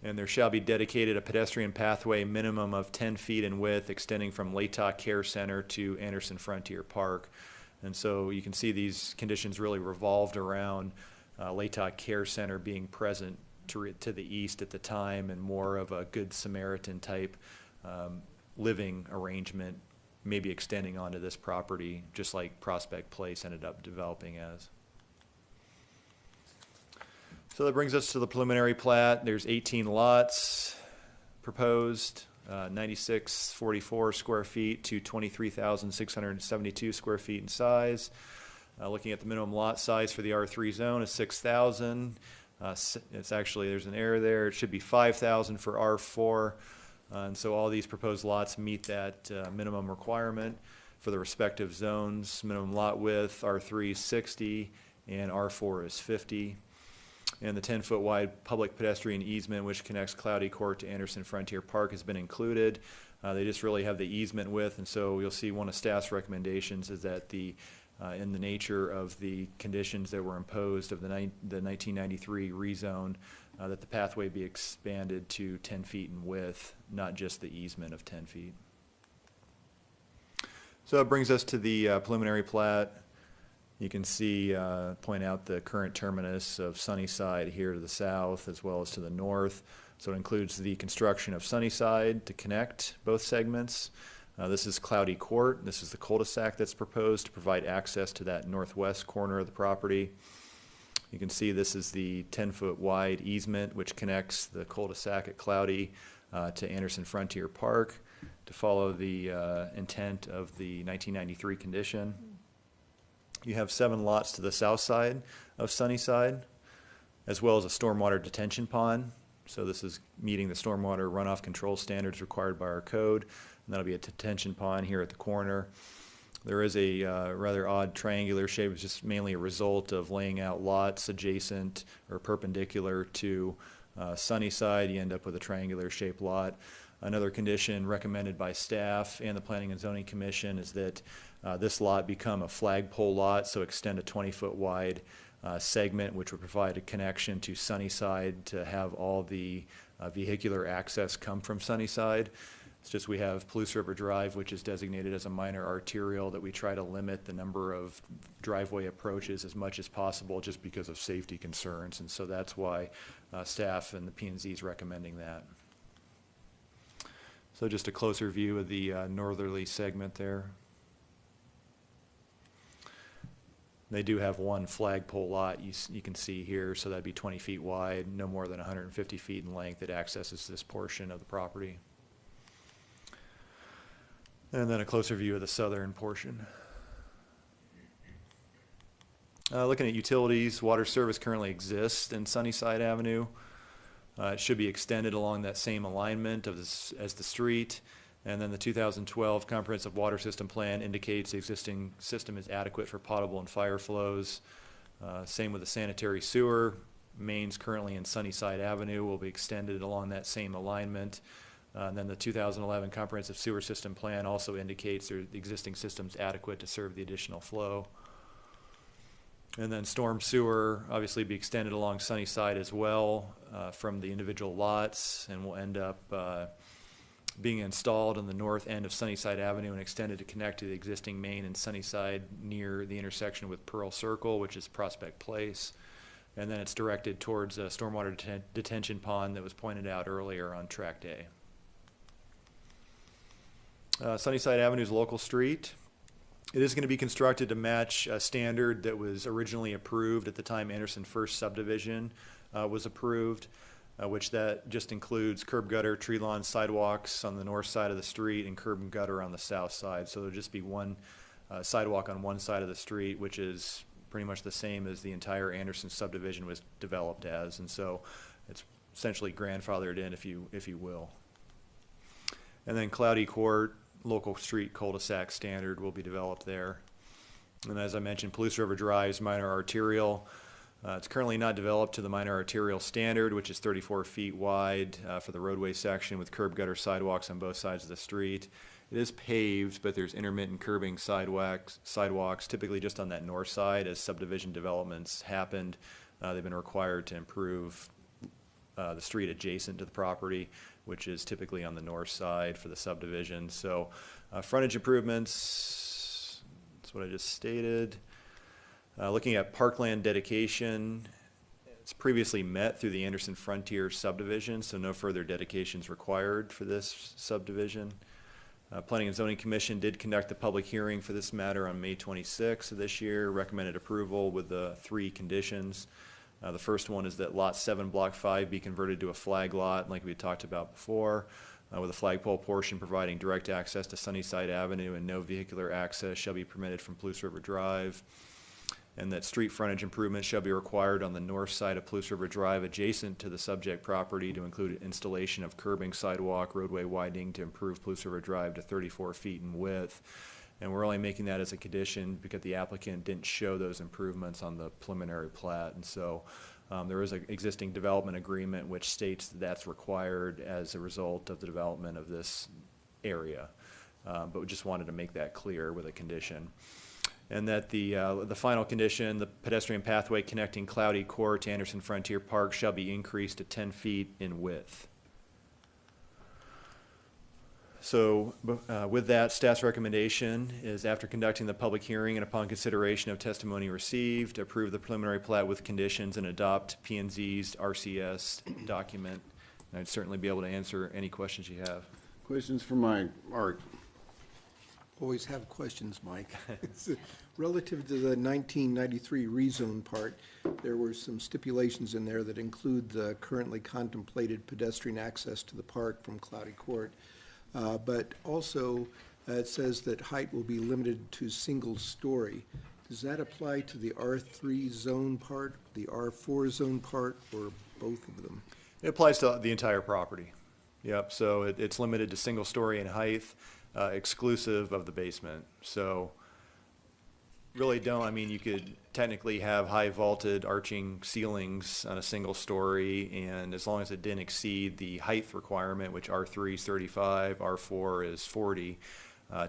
And there shall be dedicated a pedestrian pathway minimum of 10 feet in width extending from Latah Care Center to Anderson Frontier Park. And so you can see these conditions really revolved around Latah Care Center being present to the east at the time, and more of a Good Samaritan type living arrangement, maybe extending onto this property, just like Prospect Place ended up developing as. So that brings us to the preliminary plat. There's 18 lots proposed, 9644 square feet to 23,672 square feet in size. Looking at the minimum lot size for the R3 zone is 6,000. It's actually, there's an error there. It should be 5,000 for R4. And so all these proposed lots meet that minimum requirement for the respective zones. Minimum lot width, R3 is 60 and R4 is 50. And the 10-foot wide public pedestrian easement which connects Cloudy Court to Anderson Frontier Park has been included. They just really have the easement width, and so you'll see one of staff's recommendations is that in the nature of the conditions that were imposed of the 1993 rezone, that the pathway be expanded to 10 feet in width, not just the easement of 10 feet. So it brings us to the preliminary plat. You can see, point out the current terminus of Sunnyside here to the south as well as to the north. So it includes the construction of Sunnyside to connect both segments. This is Cloudy Court. This is the cul-de-sac that's proposed to provide access to that northwest corner of the property. You can see this is the 10-foot wide easement which connects the cul-de-sac at Cloudy to Anderson Frontier Park to follow the intent of the 1993 condition. You have 7 lots to the south side of Sunnyside, as well as a stormwater detention pond. So this is meeting the stormwater runoff control standards required by our code. And that'll be a detention pond here at the corner. There is a rather odd triangular shape. It's just mainly a result of laying out lots adjacent or perpendicular to Sunnyside. You end up with a triangular shaped lot. Another condition recommended by staff and the Planning and Zoning Commission is that this lot become a flagpole lot, so extend a 20-foot wide segment which would provide a connection to Sunnyside to have all the vehicular access come from Sunnyside. It's just we have Palouse River Drive, which is designated as a minor arterial, that we try to limit the number of driveway approaches as much as possible just because of safety concerns. And so that's why staff and the P&Z is recommending that. So just a closer view of the northerly segment there. They do have one flagpole lot you can see here, so that'd be 20 feet wide, no more than 150 feet in length that accesses this portion of the property. And then a closer view of the southern portion. Looking at utilities, water service currently exists in Sunnyside Avenue. It should be extended along that same alignment as the street. And then the 2012 Comprehensive Water System Plan indicates the existing system is adequate for potable and fire flows. Same with the sanitary sewer. Mains currently in Sunnyside Avenue will be extended along that same alignment. And then the 2011 Comprehensive Sewer System Plan also indicates the existing system is adequate to serve the additional flow. And then storm sewer obviously be extended along Sunnyside as well from the individual lots, and will end up being installed on the north end of Sunnyside Avenue and extended to connect to the existing main in Sunnyside near the intersection with Pearl Circle, which is Prospect Place. And then it's directed towards a stormwater detention pond that was pointed out earlier on Tract A. Sunnyside Avenue is a local street. It is going to be constructed to match a standard that was originally approved at the time Anderson First Subdivision was approved, which that just includes curb gutter, tree lawn, sidewalks on the north side of the street, and curb and gutter on the south side. So there'll just be one sidewalk on one side of the street, which is pretty much the same as the entire Anderson subdivision was developed as, and so it's essentially grandfathered in, if you will. And then Cloudy Court, local street cul-de-sac standard will be developed there. And as I mentioned, Palouse River Drive's minor arterial. It's currently not developed to the minor arterial standard, which is 34 feet wide for the roadway section with curb gutter sidewalks on both sides of the street. It is paved, but there's intermittent curbing sidewalks, typically just on that north side. As subdivision developments happened, they've been required to improve the street adjacent to the property, which is typically on the north side for the subdivision. So frontage improvements, that's what I just stated. Looking at parkland dedication, it's previously met through the Anderson Frontier subdivision, so no further dedications required for this subdivision. Planning and Zoning Commission did conduct a public hearing for this matter on May 26th of this year, recommended approval with the 3 conditions. The first one is that Lot 7, Block 5 be converted to a flag lot, like we had talked about before, with a flagpole portion providing direct access to Sunnyside Avenue and no vehicular access shall be permitted from Palouse River Drive. And that street frontage improvements shall be required on the north side of Palouse River Drive adjacent to the subject property to include installation of curbing, sidewalk, roadway widening to improve Palouse River Drive to 34 feet in width. And we're only making that as a condition because the applicant didn't show those improvements on the preliminary plat. And so there is an existing development agreement which states that that's required as a result of the development of this area. But we just wanted to make that clear with a condition. And that the final condition, the pedestrian pathway connecting Cloudy Court to Anderson Frontier Park shall be increased to 10 feet in width. So with that, staff's recommendation is after conducting the public hearing and upon consideration of testimony received, approve the preliminary plat with conditions and adopt P&Z's RCS document. And I'd certainly be able to answer any questions you have. Questions for Mike? Art? Always have questions, Mike. Relative to the 1993 rezone part, there were some stipulations in there that include the currently contemplated pedestrian access to the park from Cloudy Court. But also, it says that height will be limited to single story. Does that apply to the R3 zone part, the R4 zone part, or both of them? It applies to the entire property. Yep, so it's limited to single story in height, exclusive of the basement. So really you could technically have high vaulted arching ceilings on a single story, and as long as it didn't exceed the height requirement, which R3 is 35, R4 is 40,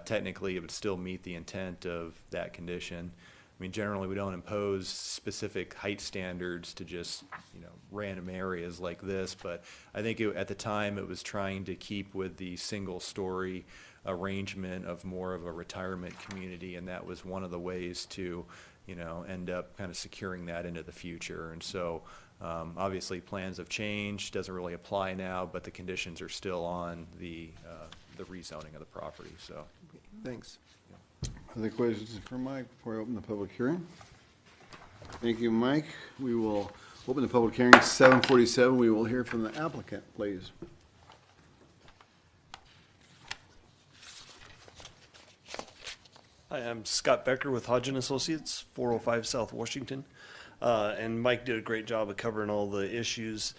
technically it would still meet the intent of that condition. I mean, generally we don't impose specific height standards to just, random areas like this, but I think at the time it was trying to keep with the single story arrangement of more of a retirement community, and that was one of the ways to, end up kind of securing that into the future. And so obviously plans have changed, doesn't really apply now, but the conditions are still on the rezoning of the property, so. Thanks. Other questions for Mike before I open the public hearing? Thank you, Mike. We will open the public hearing at 7:47. We will hear from the applicant, please. Hi, I'm Scott Becker with Hodgin Associates, 405 South Washington. And Mike did a great job of covering all the issues.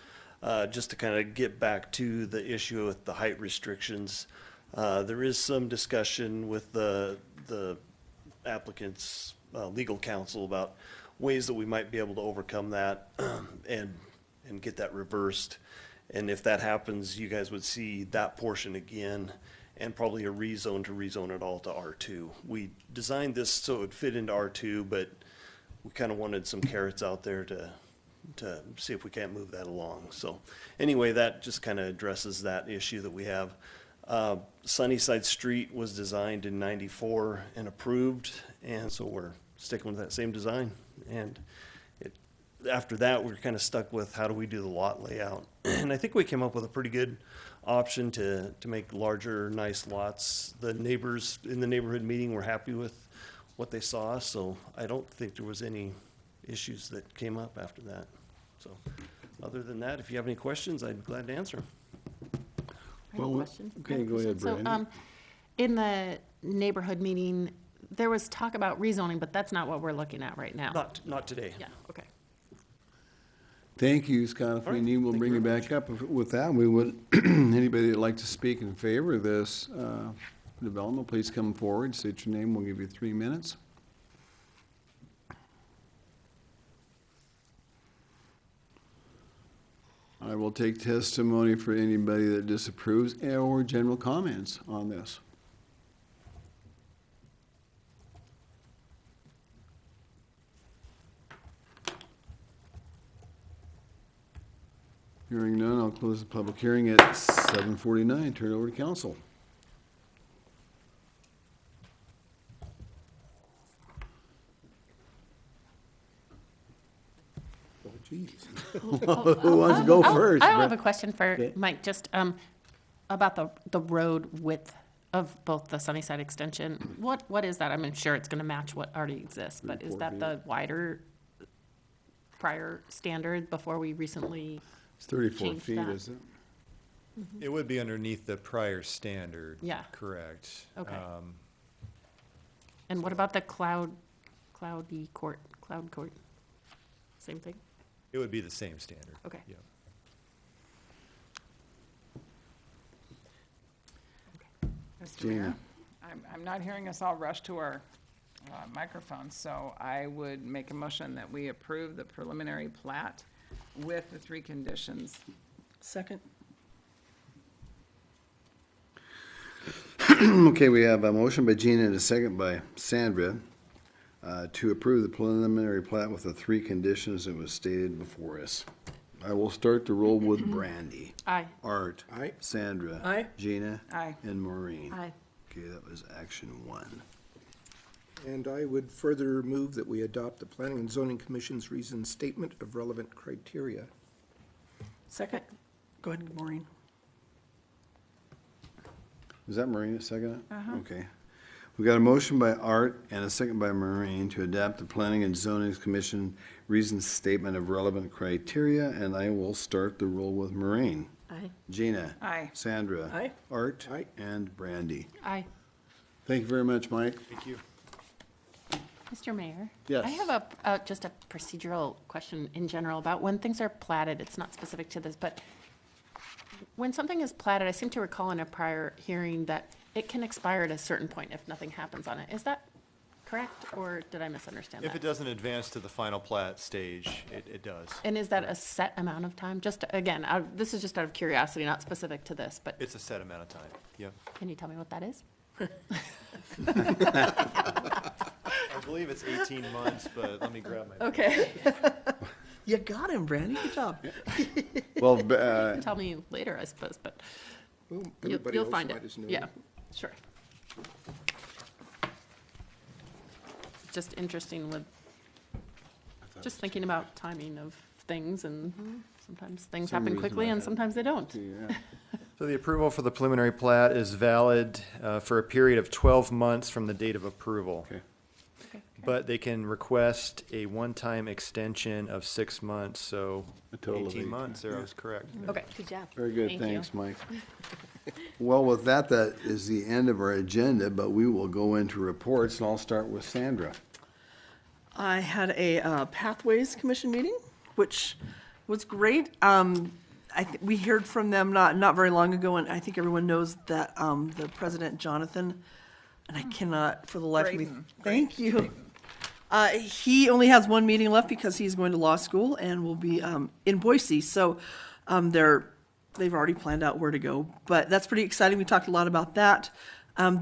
Just to kind of get back to the issue with the height restrictions, there is some discussion with the applicant's legal counsel about ways that we might be able to overcome that and get that reversed. And if that happens, you guys would see that portion again, and probably a rezone to rezone it all to R2. We designed this so it would fit into R2, but we kind of wanted some carrots out there to see if we can't move that along. So anyway, that just kind of addresses that issue that we have. Sunnyside Street was designed in '94 and approved, and so we're sticking with that same design. And after that, we're kind of stuck with how do we do the lot layout. And I think we came up with a pretty good option to make larger, nice lots. The neighbors in the neighborhood meeting were happy with what they saw, so I don't think there was any issues that came up after that. So other than that, if you have any questions, I'd be glad to answer them. I have a question. Okay, go ahead, So, Brandy. in the neighborhood meeting, there was talk about rezoning, but that's not what we're looking at right now. Not today. Yeah, okay. Thank you, Scott. If All we right. need, we'll Thank bring you you very back up with that. We would, anybody that'd like to speak in favor of this development, please come forward, state your name, we'll give you 3 minutes. I will take testimony for anybody that disapproves or general comments on this. Hearing none, I'll close the public hearing at 7:49. Turn it over to council. Oh, geez. Who wants to go first? I have a question for Okay. Mike, just about the road width of both the Sunnyside extension. What is that? I'm sure it's going to match what already exists, but is 34 that feet. the wider prior standard before we recently? It's 34 Change feet, that. isn't it? It would be underneath the prior standard. Yeah. Correct. Okay. And what about the cloud court? Same thing? It would be the same standard. Okay. Yeah. Mr. Mayor, I'm not hearing us all rush to our microphones, so I would make a motion that we approve the preliminary plat with the 3 conditions. Second? Okay, we have a motion by Gina and a second by Sandra to approve the preliminary plat with the 3 conditions that was stated before us. I will start the roll with Brandy, Aye. Art, Aye. Sandra, Aye. Gina, Aye. and Maureen. Aye. Okay, that was action 1. And I would further move that we adopt the Planning and Zoning Commission's reasoned statement of relevant criteria. Second? Go ahead, Maureen. Was that Maureen that seconded it? Okay. We got a motion by Art and a second by Maureen to adapt the Planning and Zoning Commission reasoned statement of relevant criteria, and I will start the roll with Maureen. Aye. Gina. Aye. Sandra. Aye. Art. Aye. And Brandy. Aye. Thank you very much, Mike. Thank you. Mr. Mayor? Yes. I have just a procedural question in general about when things are platted. It's not specific to this, but when something is platted, I seem to recall in a prior hearing that it can expire at a certain point if nothing happens on it. Is that correct, or did I misunderstand If it that? doesn't advance to the final plat stage, it does. And is that a set amount of time? Just, again, this is just out of curiosity, not specific to this, but It's a set amount of time. Yep. can you tell me what that is? I believe it's 18 months, but let me grab my. Okay. You got him, Brandy. Good job. Well, You can tell me later, I suppose, but Well, you'll everybody you'll else find might it. as know. Yeah, sure. Just interesting with, just thinking about timing of things, and sometimes things Some happen reason quickly I and had sometimes they don't. yeah. So the approval for the preliminary plat is valid for a period of 12 months from the date of approval. Okay. But they can request a one-time extension of 6 months, so A total of 18 18, months, there I was correct. Okay. Good job. Very good, Thank you. thanks, Mike. Well, with that, that is the end of our agenda, but we will go into reports, and I'll start with Sandra. I had a Pathways Commission meeting, which was great. We heard from them not very long ago, and I think everyone knows that the president, Jonathan, and I cannot for the life of me, Brayden. thank you. He only has one meeting left because he's going to law school and will be in Boise. So they've already planned out where to go, but that's pretty exciting. We talked a lot about that.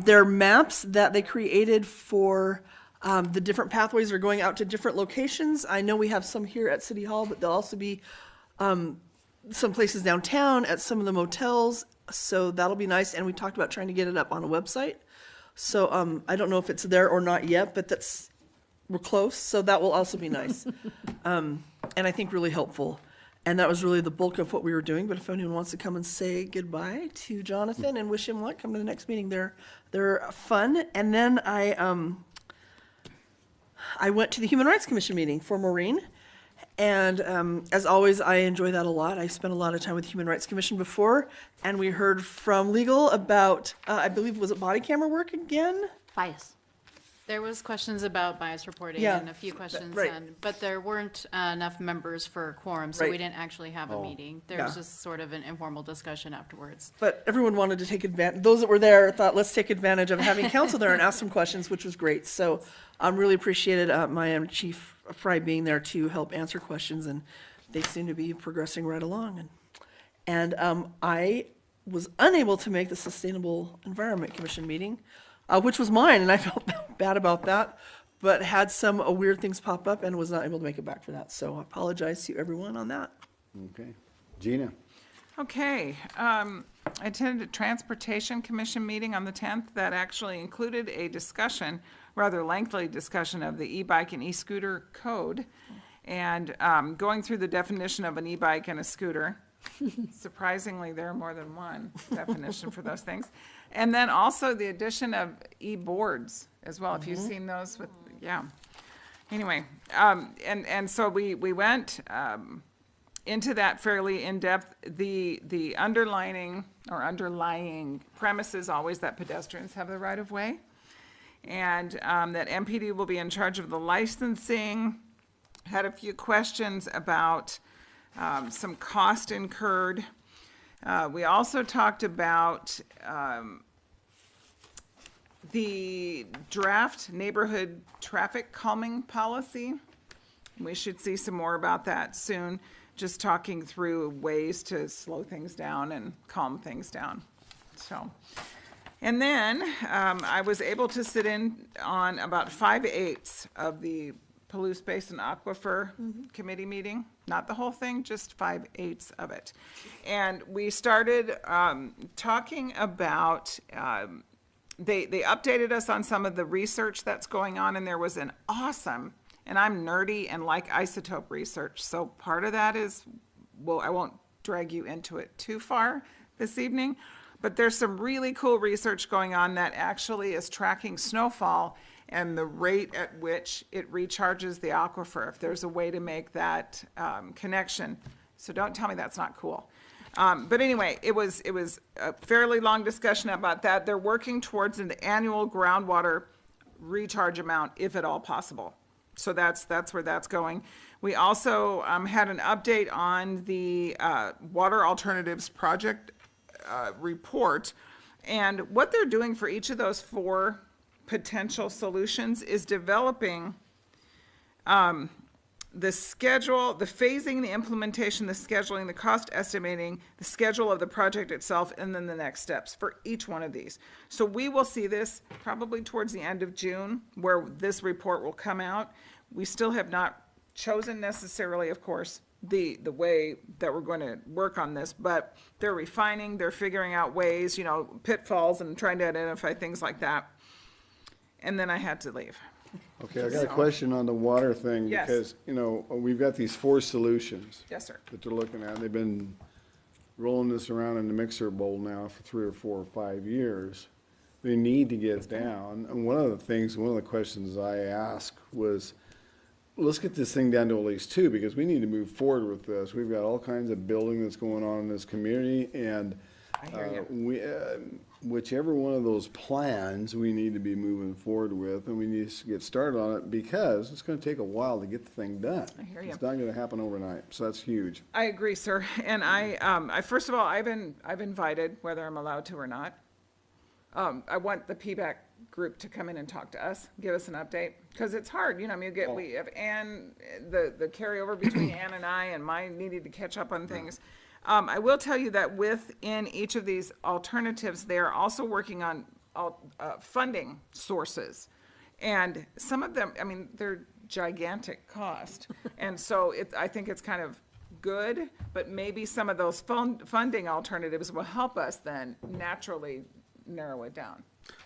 Their maps that they created for the different pathways are going out to different locations. I know we have some here at City Hall, but there'll also be some places downtown at some of the motels. So that'll be nice. And we talked about trying to get it up on a website. So I don't know if it's there or not yet, but we're close. So that will also be nice. And I think really helpful. And that was really the bulk of what we were doing. But if anyone wants to come and say goodbye to Jonathan and wish him luck, come to the next meeting. They're fun. And then I went to the Human Rights Commission meeting for Maureen. And as always, I enjoy that a lot. I spent a lot of time with the Human Rights Commission before, and we heard from legal about, I believe, was it body camera work again? Bias. There was questions about bias reporting Yeah, and a few questions, right. but there weren't enough members for a quorum, so we Right. didn't actually have a meeting. There was Yeah. just sort of an informal discussion afterwards. But everyone wanted to take advantage, those that were there thought, let's take advantage of having counsel there and ask some questions, which was great. So really appreciated my Chief Fry being there to help answer questions, and they seem to be progressing right along. And And I was unable to make the Sustainable Environment Commission meeting, which was mine, and I felt bad about that, but had some weird things pop up and was not able to make it back for that. So I apologize to everyone on that. Okay. Gina? Okay, I attended a Transportation Commission meeting on the 10th that actually included a discussion, rather lengthy discussion of the e-bike and e-scooter code, and going through the definition of an e-bike and a scooter. Surprisingly, there are more than one definition for those things. And then also the addition of e-boards as well, if you've seen those with, yeah. Anyway, and so we went into that fairly in-depth. The underlying premise is always that pedestrians have the right of way, and that MPD will be in charge of the licensing. Had a few questions about some cost incurred. We also talked about the draft neighborhood traffic calming policy. We should see some more about that soon, just talking through ways to slow things down and calm things down. So, and then I was able to sit in on about 5/8 of the Palouse Basin Aquifer Committee meeting. Not the whole thing, just 5/8 of it. And we started talking about, they updated us on some of the research that's going on, and there was an awesome, and I'm nerdy and like isotope research, so part of that is, well, I won't drag you into it too far this evening, but there's some really cool research going on that actually is tracking snowfall and the rate at which it recharges the aquifer, if there's a way to make that connection. So don't tell me that's not cool. But anyway, it was a fairly long discussion about that. They're working towards an annual groundwater recharge amount, if at all possible. So that's where that's going. We also had an update on the Water Alternatives Project report. And what they're doing for each of those 4 potential solutions is developing the schedule, the phasing, the implementation, the scheduling, the cost estimating, the schedule of the project itself, and then the next steps for each one of these. So we will see this probably towards the end of June, where this report will come out. We still have not chosen necessarily, of course, the way that we're going to work on this, but they're refining, they're figuring out ways, you know, pitfalls and trying to identify things like that. And then I had to leave. Okay, I got a question on the water thing. Yes. Because, you know, we've got these 4 solutions. Yes, sir. That they're looking at. They've been rolling this around in the mixer bowl now for 3 or 4 or 5 years. They need to get down. And one of the questions I asked was, let's get this thing down to at least 2, because we need to move forward with this. We've got all kinds of building that's going on in this community, and I hear you. Whichever one of those plans we need to be moving forward with, and we need to get started on it, because it's going to take a while to get the thing done. I hear you. It's not going to happen overnight, so that's huge. I agree, sir. And I first of all, I've invited, whether I'm allowed to or not. I want the PBAC group to come in and talk to us, give us an update, because it's hard, you know. I mean, we have Ann, the carryover between Ann and I, and my needing to catch up on things. I will tell you that within each of these alternatives, they are also working on funding sources. And some of them, I mean, they're gigantic cost. And so I think it's kind of good, but maybe some of those funding alternatives will help us then naturally narrow it down.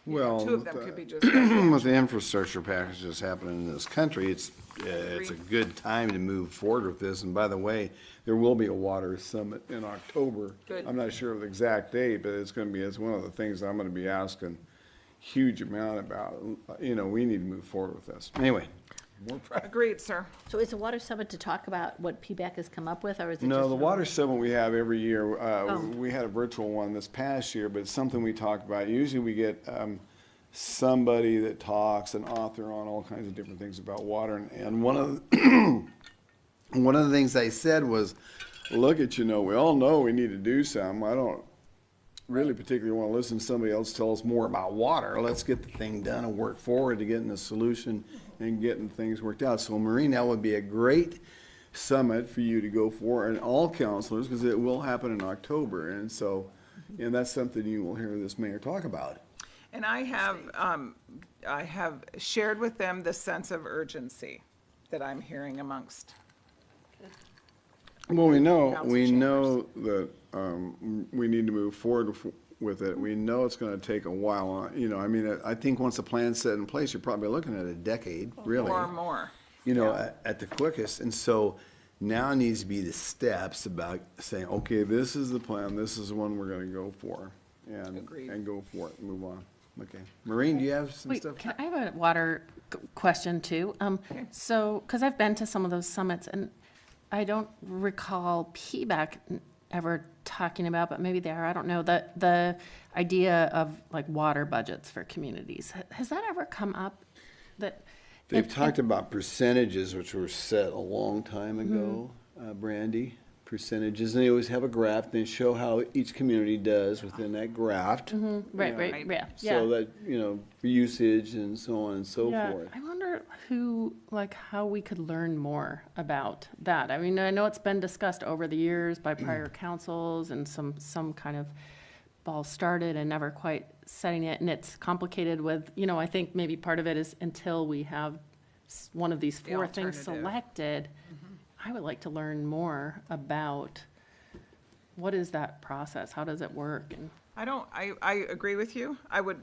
You know, Well, 2 of them could be just. with the infrastructure package that's happening in this country, it's a good time to move forward with this. And by the way, there will be a water summit in October. Good. I'm not sure of the exact date, but it's one of the things that I'm going to be asking huge amount about. You know, we need to move forward with this. Anyway. Agreed, sir. So is the Water Summit to talk about what PBAC has come up with, or is it just? No, the water summit we have every year, Oh. we had a virtual one this past year, but it's something we talk about. Usually we get somebody that talks, an author on all kinds of different things about water. And one of the things I said was, look at, you know, we all know we need to do something. I don't really particularly want to listen to somebody else tell us more about water. Let's get the thing done and work forward to getting a solution and getting things worked out. So Maureen, that would be a great summit for you to go for, and all counselors, because it will happen in October. And so, and that's something you will hear this mayor talk about. And I have shared with them the sense of urgency that I'm hearing amongst. Well, we know Council that we need to move forward with it. We know it's going to take a while. You know, I mean, I think once the plan's set in place, you're probably looking at a decade, really. Or more. You know, at the quickest. And so now needs to be the steps about saying, okay, this is the plan, this is the one we're going to go for. Agreed. And go for it, move on. Okay. Maureen, do you have some Wait, stuff? can I have a water question too? So, because I've been to some of those summits, and I don't recall PBAC ever talking about, but maybe they are, I don't know, the idea of like water budgets for communities. Has that ever come up? They've talked about percentages, which were set a long time ago, Brandy, percentages. And they always have a graph, and they show how each community does within that graph. Right, right, yeah. So that, you know, usage and so on and so forth. I wonder how we could learn more about that. I mean, I know it's been discussed over the years by prior councils and some kind of ball started and never quite setting it. And it's complicated with, you know, I think maybe part of it is until we have one of these four things alternative. selected, I would like to learn more about what is that process? How does it work? And I agree with you. I would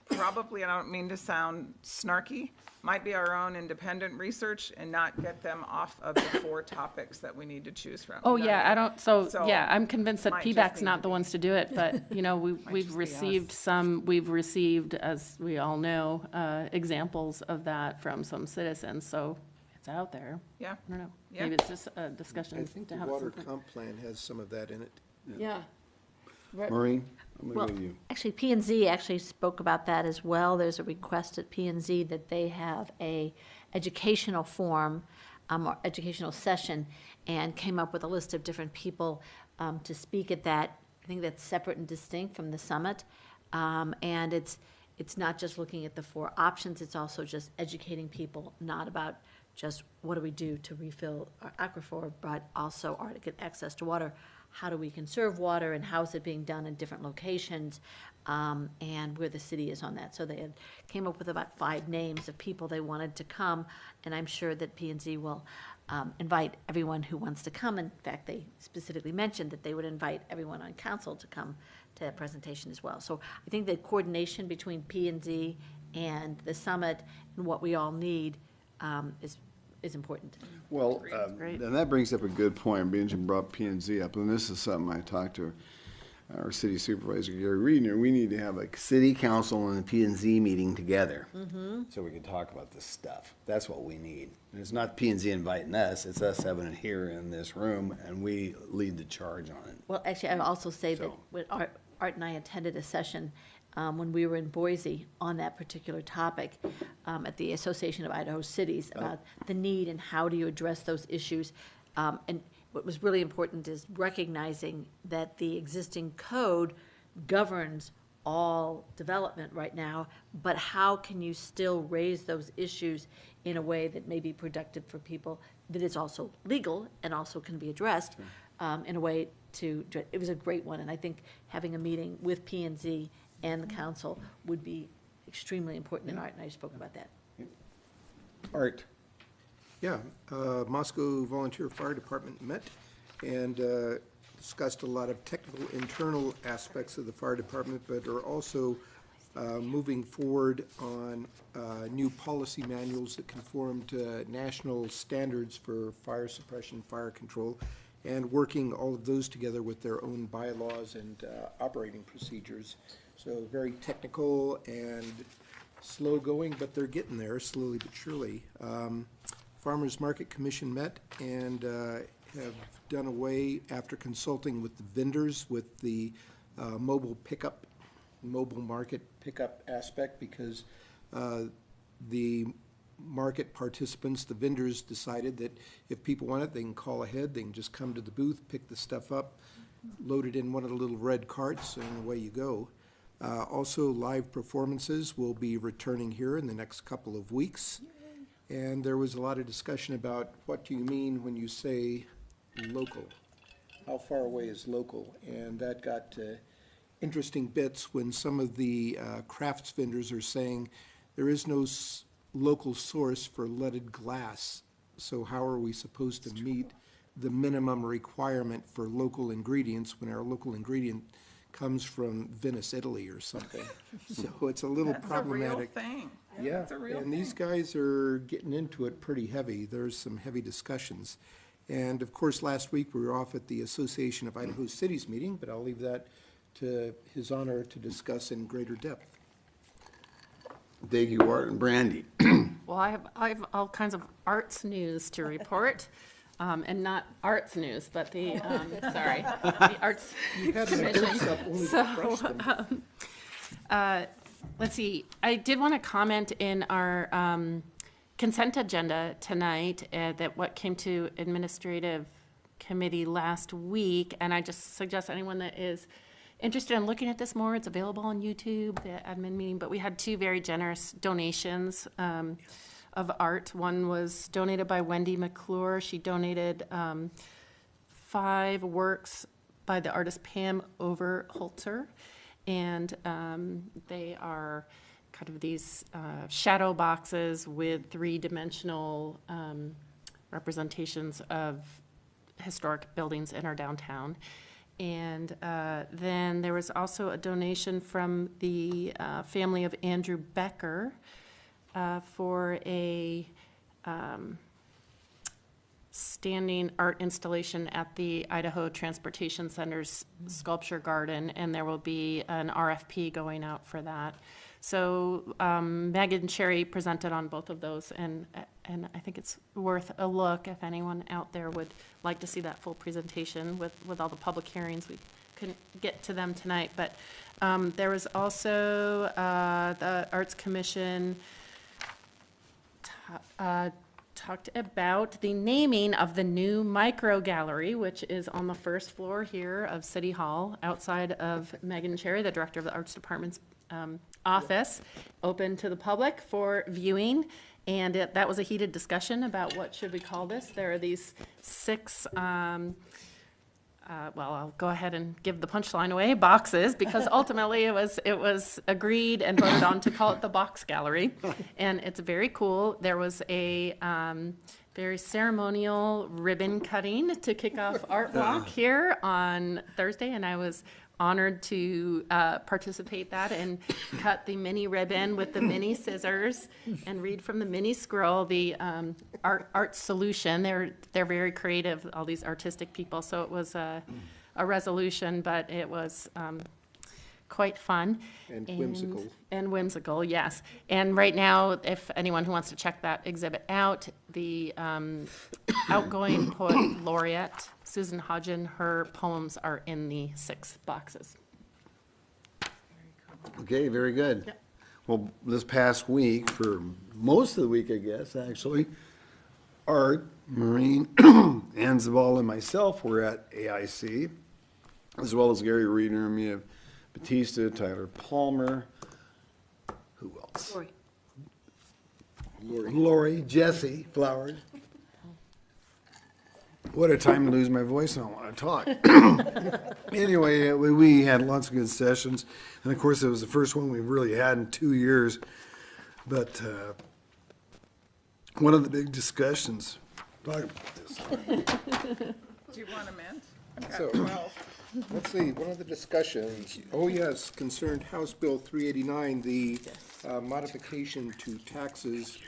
probably, and I don't mean to sound snarky, might be our own independent research and not get them off of the four topics that we need to choose from. oh You know what yeah, I mean? So, I'm convinced that might just PBAC's need not to the be- ones to do it, but, you know, we've just be received as we all know, examples of that from some citizens, so it's out there. Yeah. I don't know, Yeah. maybe it's just a discussion I think to the have at water some point. comp plan has some of that in it. Yeah. Maureen, I'm Well, going to go to you. actually, P and Z actually spoke about that as well. There's a request at P and Z that they have a educational forum, or educational session, and came up with a list of different people to speak at that. I think that's separate and distinct from the summit. And it's not just looking at the four options, it's also just educating people, not about just what do we do to refill our aquifer, but also to get access to water. How do we conserve water, and how is it being done in different locations, and where the city is on that. So they came up with about 5 names of people they wanted to come, and I'm sure that P&Z will invite everyone who wants to come. In fact, they specifically mentioned that they would invite everyone on council to come to that presentation as well. So I think the coordination between P&Z and the summit and what we all need is important. Well, Great. and that brings up a good point. Benjamin brought P and Z up, and this is something I talked to our city supervisor, Gary Reedner. We need to have a city council and a P and Z meeting together, so we can talk about this stuff. That's what we need. And it's not P and Z inviting us, it's us having it here in this room, and we lead the charge on it. Well, actually, I'll also say that So- when Art and I attended a session when we were in Boise on that particular topic at the Association of Idaho Cities about the need and how do you address those issues. And what was really important is recognizing that the existing code governs all development right now, but how can you still raise those issues in a way that may be productive for people, that is also legal and also can be addressed in a way it was a great one, and I think having a meeting with P&Z and the council would be extremely important, and Art and I spoke about that. Art. Yeah, Moscow Volunteer Fire Department met and discussed a lot of technical internal aspects of the fire department, but are also moving forward on new policy manuals that conform to national standards for fire suppression, fire control, and working all of those together with their own bylaws and operating procedures. So very technical and slow going, but they're getting there slowly but surely. Farmers Market Commission met and have done away, after consulting with the vendors, with the mobile market pickup aspect, because the market participants, the vendors, decided that if people want it, they can call ahead, they can just come to the booth, pick the stuff up, load it in one of the little red carts, and away you go. Also, live performances will be returning here in the next couple of weeks. And there was a lot of discussion about what do you mean when you say local? How far away is local? And that got interesting bits when some of the crafts vendors are saying there is no local source for leaded glass. So how are we supposed to meet the minimum requirement for local ingredients when our local ingredient comes from Venice, Italy or something? So it's a little That's a real problematic. thing. Yeah, It's a real and these thing. guys are getting into it pretty heavy. There's some heavy discussions. And of course, last week, we were off at the Association of Idaho Cities meeting, but I'll leave that to his honor to discuss in greater depth. Thank you, Art and Brandy. Well, I have all kinds of arts news to report, and not arts news, but the, sorry, the arts You had my hopes up only to crush them. let's see, I did want to comment in our consent agenda tonight that what came to administrative committee last week, and I just suggest anyone that is interested in looking at this more, it's available on YouTube, the admin meeting, but we had two very generous donations of art. One was donated by Wendy McClure. She donated 5 works by the artist Pam Overholzer, and they are kind of these shadow boxes with 3-dimensional representations of historic buildings in our downtown. And then there was also a donation from the family of Andrew Becker for a standing art installation at the Idaho Transportation Center's Sculpture Garden, and there will be an RFP going out for that. So Megan Cherry presented on both of those, and I think it's worth a look if anyone out there would like to see that full presentation with all the public hearings. We couldn't get to them tonight, but there was also the Arts Commission talked about the naming of the new micro gallery, which is on the first floor here of City Hall, outside of Megan Cherry, the director of the Arts Department's office, open to the public for viewing. And that was a heated discussion about what should we call this. There are these 6, well, I'll go ahead and give the punchline away, boxes, because ultimately it was agreed and voted on to call it the Box Gallery. And it's very cool. There was a very ceremonial ribbon cutting to kick off Art Walk here on Thursday, and I was honored to participate that and cut the mini ribbon with the mini scissors and read from the mini scroll the art solution. They're very creative, all these artistic people. So it was a resolution, but it was quite fun. And whimsical. And whimsical, yes. And right now, if anyone who wants to check that exhibit out, the outgoing poet laureate, Susan Hodgen, her poems are in the 6 boxes. Okay, very good. Yep. Well, this past week, for most of the week, I guess, actually, Art, Maureen, Ann Zabal, and myself were at AIC, as well as Gary Reeder, Mia Batista, Tyler Palmer, who else? Lori, Jesse Flowers. What a time to lose my voice, I don't want to talk. Anyway, we had lots of good sessions, and of course, it was the first one we've really had in 2 years. But one of the big discussions, talk about this. Do you want a mint? I've got So- 12. Let's see, one of the discussions, oh yes, concerned House Bill 389, the modification to taxes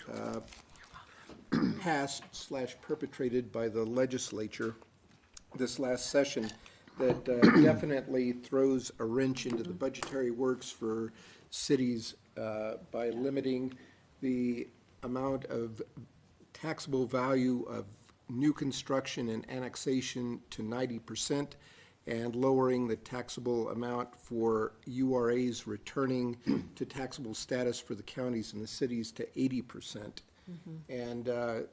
passed/perpetrated by the legislature this last session that definitely throws a wrench into the budgetary works for cities by limiting the amount of taxable value of new construction and annexation to 90%, and lowering the taxable amount for URAs returning to taxable status for the counties and the cities to 80%. And the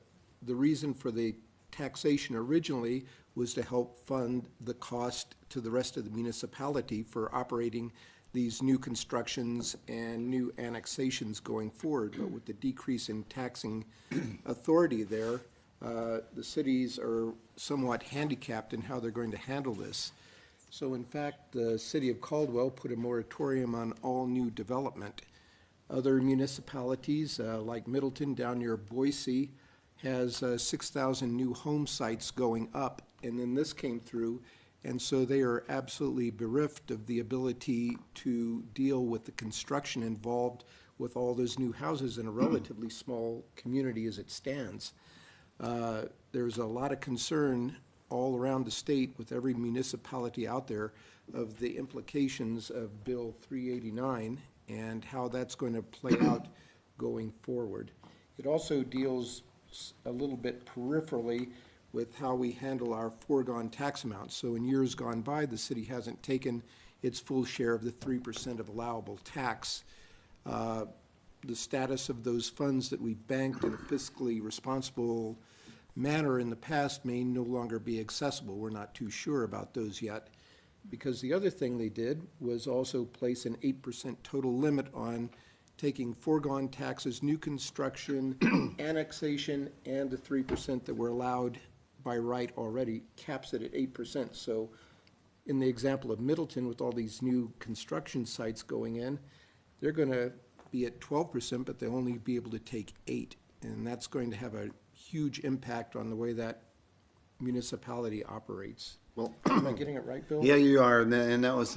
reason for the taxation originally was to help fund the cost to the rest of the municipality for operating these new constructions and new annexations going forward, but with the decrease in taxing authority there, the cities are somewhat handicapped in how they're going to handle this. So in fact, the city of Caldwell put a moratorium on all new development. Other municipalities, like Middleton down near Boise, has 6,000 new home sites going up, and then this came through, and so they are absolutely bereft of the ability to deal with the construction involved with all those new houses in a relatively small community as it stands. There's a lot of concern all around the state with every municipality out there of the implications of Bill 389 and how that's going to play out going forward. It also deals a little bit peripherally with how we handle our foregone tax amounts. So in years gone by, the city hasn't taken its full share of the 3% of allowable tax. The status of those funds that we've banked in a fiscally responsible manner in the past may no longer be accessible. We're not too sure about those yet. Because the other thing they did was also place an 8% total limit on taking foregone taxes, new construction, annexation, and the 3% that were allowed by right already, caps it at 8%. So in the example of Middleton, with all these new construction sites going in, they're going to be at 12%, but they'll only be able to take 8%. And that's going to have a huge impact on the way that municipality operates. Well, Am I getting it right, Bill? yeah, you are, and that's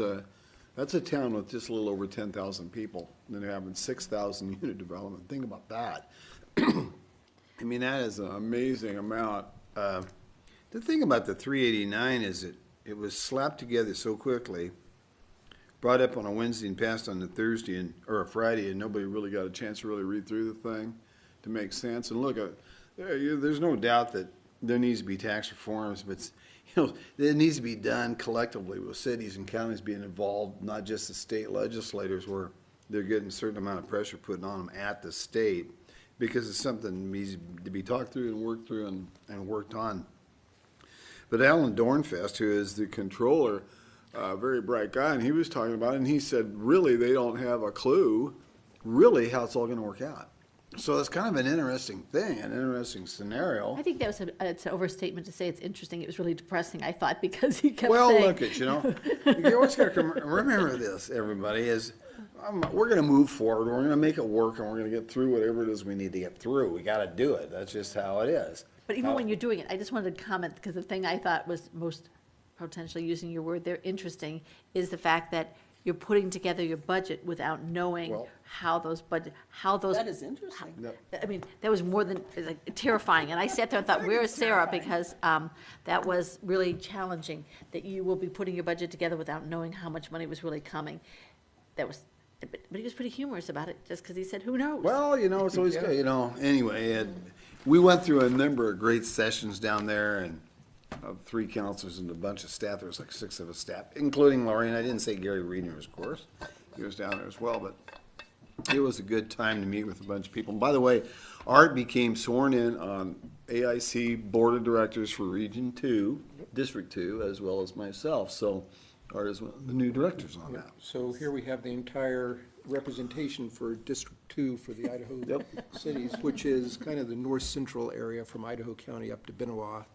a town with just a little over 10,000 people, and they're having 6,000 unit development. Think about that. I mean, that is an amazing amount. The thing about the 389 is it was slapped together so quickly, brought up on a Wednesday and passed on a Thursday or a Friday, and nobody really got a chance to really read through the thing to make sense. And look, there's no doubt that there needs to be tax reforms, but it needs to be done collectively with cities and counties being involved, not just the state legislators where they're getting a certain amount of pressure put on them at the state, because it's something that needs to be talked through and worked through and worked on. But Alan Dornfest, who is the controller, a very bright guy, and he was talking about it, and he said, really, they don't have a clue really how it's all going to work out. So it's kind of an interesting thing, an interesting scenario. I think that was it's an overstatement to say it's interesting. It was really depressing, I thought, because he kept Well, saying. look at, you always got to remember this, everybody, is we're going to move forward, we're going to make it work, and we're going to get through whatever it is we need to get through. We got to do it. That's just how it is. But even when you're doing it, I just wanted to comment, because the thing I thought was most potentially, using your word there, interesting, is the fact that you're putting together your budget without knowing Well- how those. That is interesting. I mean, that was more than, like, terrifying, and I sat there and thought, where is Sarah? Because that was really challenging, that you will be putting your budget together without knowing how much money was really coming. That was, but he was pretty humorous about it, just because he said, who knows? Well, it's always good, anyway, we went through a number of great sessions down there, and of 3 counselors and a bunch of staff. There was like 6 of us staff, including Laurie, and I didn't say Gary Reeder, of course. He was down there as well, but it was a good time to meet with a bunch of people. And by the way, Art became sworn in on AIC Board of Directors for Region 2, District 2, as well as myself. So Art is one of the new directors on that. So here we have the entire representation for District 2 for the Idaho cities, which is kind of the north central area from Idaho County up to Benoit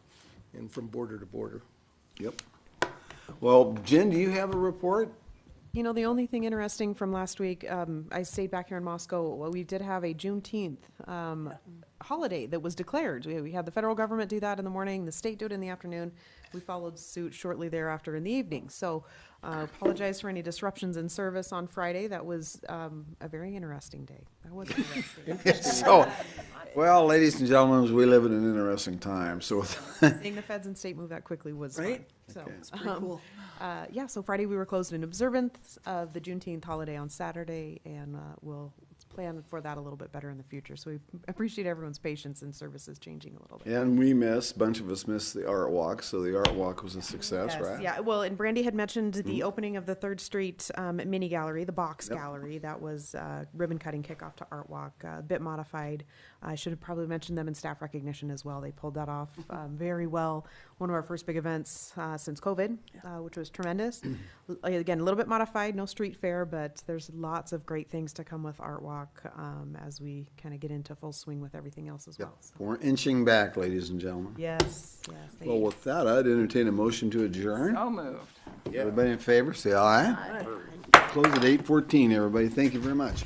and from border to border. Yep. Well, Jen, do you have a report? The only thing interesting from last week, I stayed back here in Moscow. Well, we did have a Juneteenth holiday that was declared. We had the federal government do that in the morning, the state do it in the afternoon. We followed suit shortly thereafter in the evening. So apologize for any disruptions in service on Friday. That was a very interesting day. That was interesting. So, well, ladies and gentlemen, we live in an interesting time. So, Seeing the feds and state move that quickly was Right? fun. So, It's pretty cool. yeah, so Friday we were closed in observance of the Juneteenth holiday on Saturday, and we'll plan for that a little bit better in the future. So we appreciate everyone's patience and services changing a little bit. and a bunch of us missed the art walk. So the art walk was a success, Yes, right? yeah, well, and Brandy had mentioned the opening of the 3rd Street mini gallery, the box Yep. gallery. That was ribbon cutting kickoff to Art Walk, a bit modified. I should have probably mentioned them in staff recognition as well. They pulled that off very well. One of our first big events since COVID, which was tremendous. Again, a little bit modified, no street fair, but there's lots of great things to come with Art Walk as we kind of get into full swing with everything else as well. So, We're inching back, ladies and gentlemen. yes, yes. Thank Well, you. with that, I'd entertain a motion to adjourn. So moved. Everybody in favor, say aye. Close at 8:14, everybody. Thank you very much.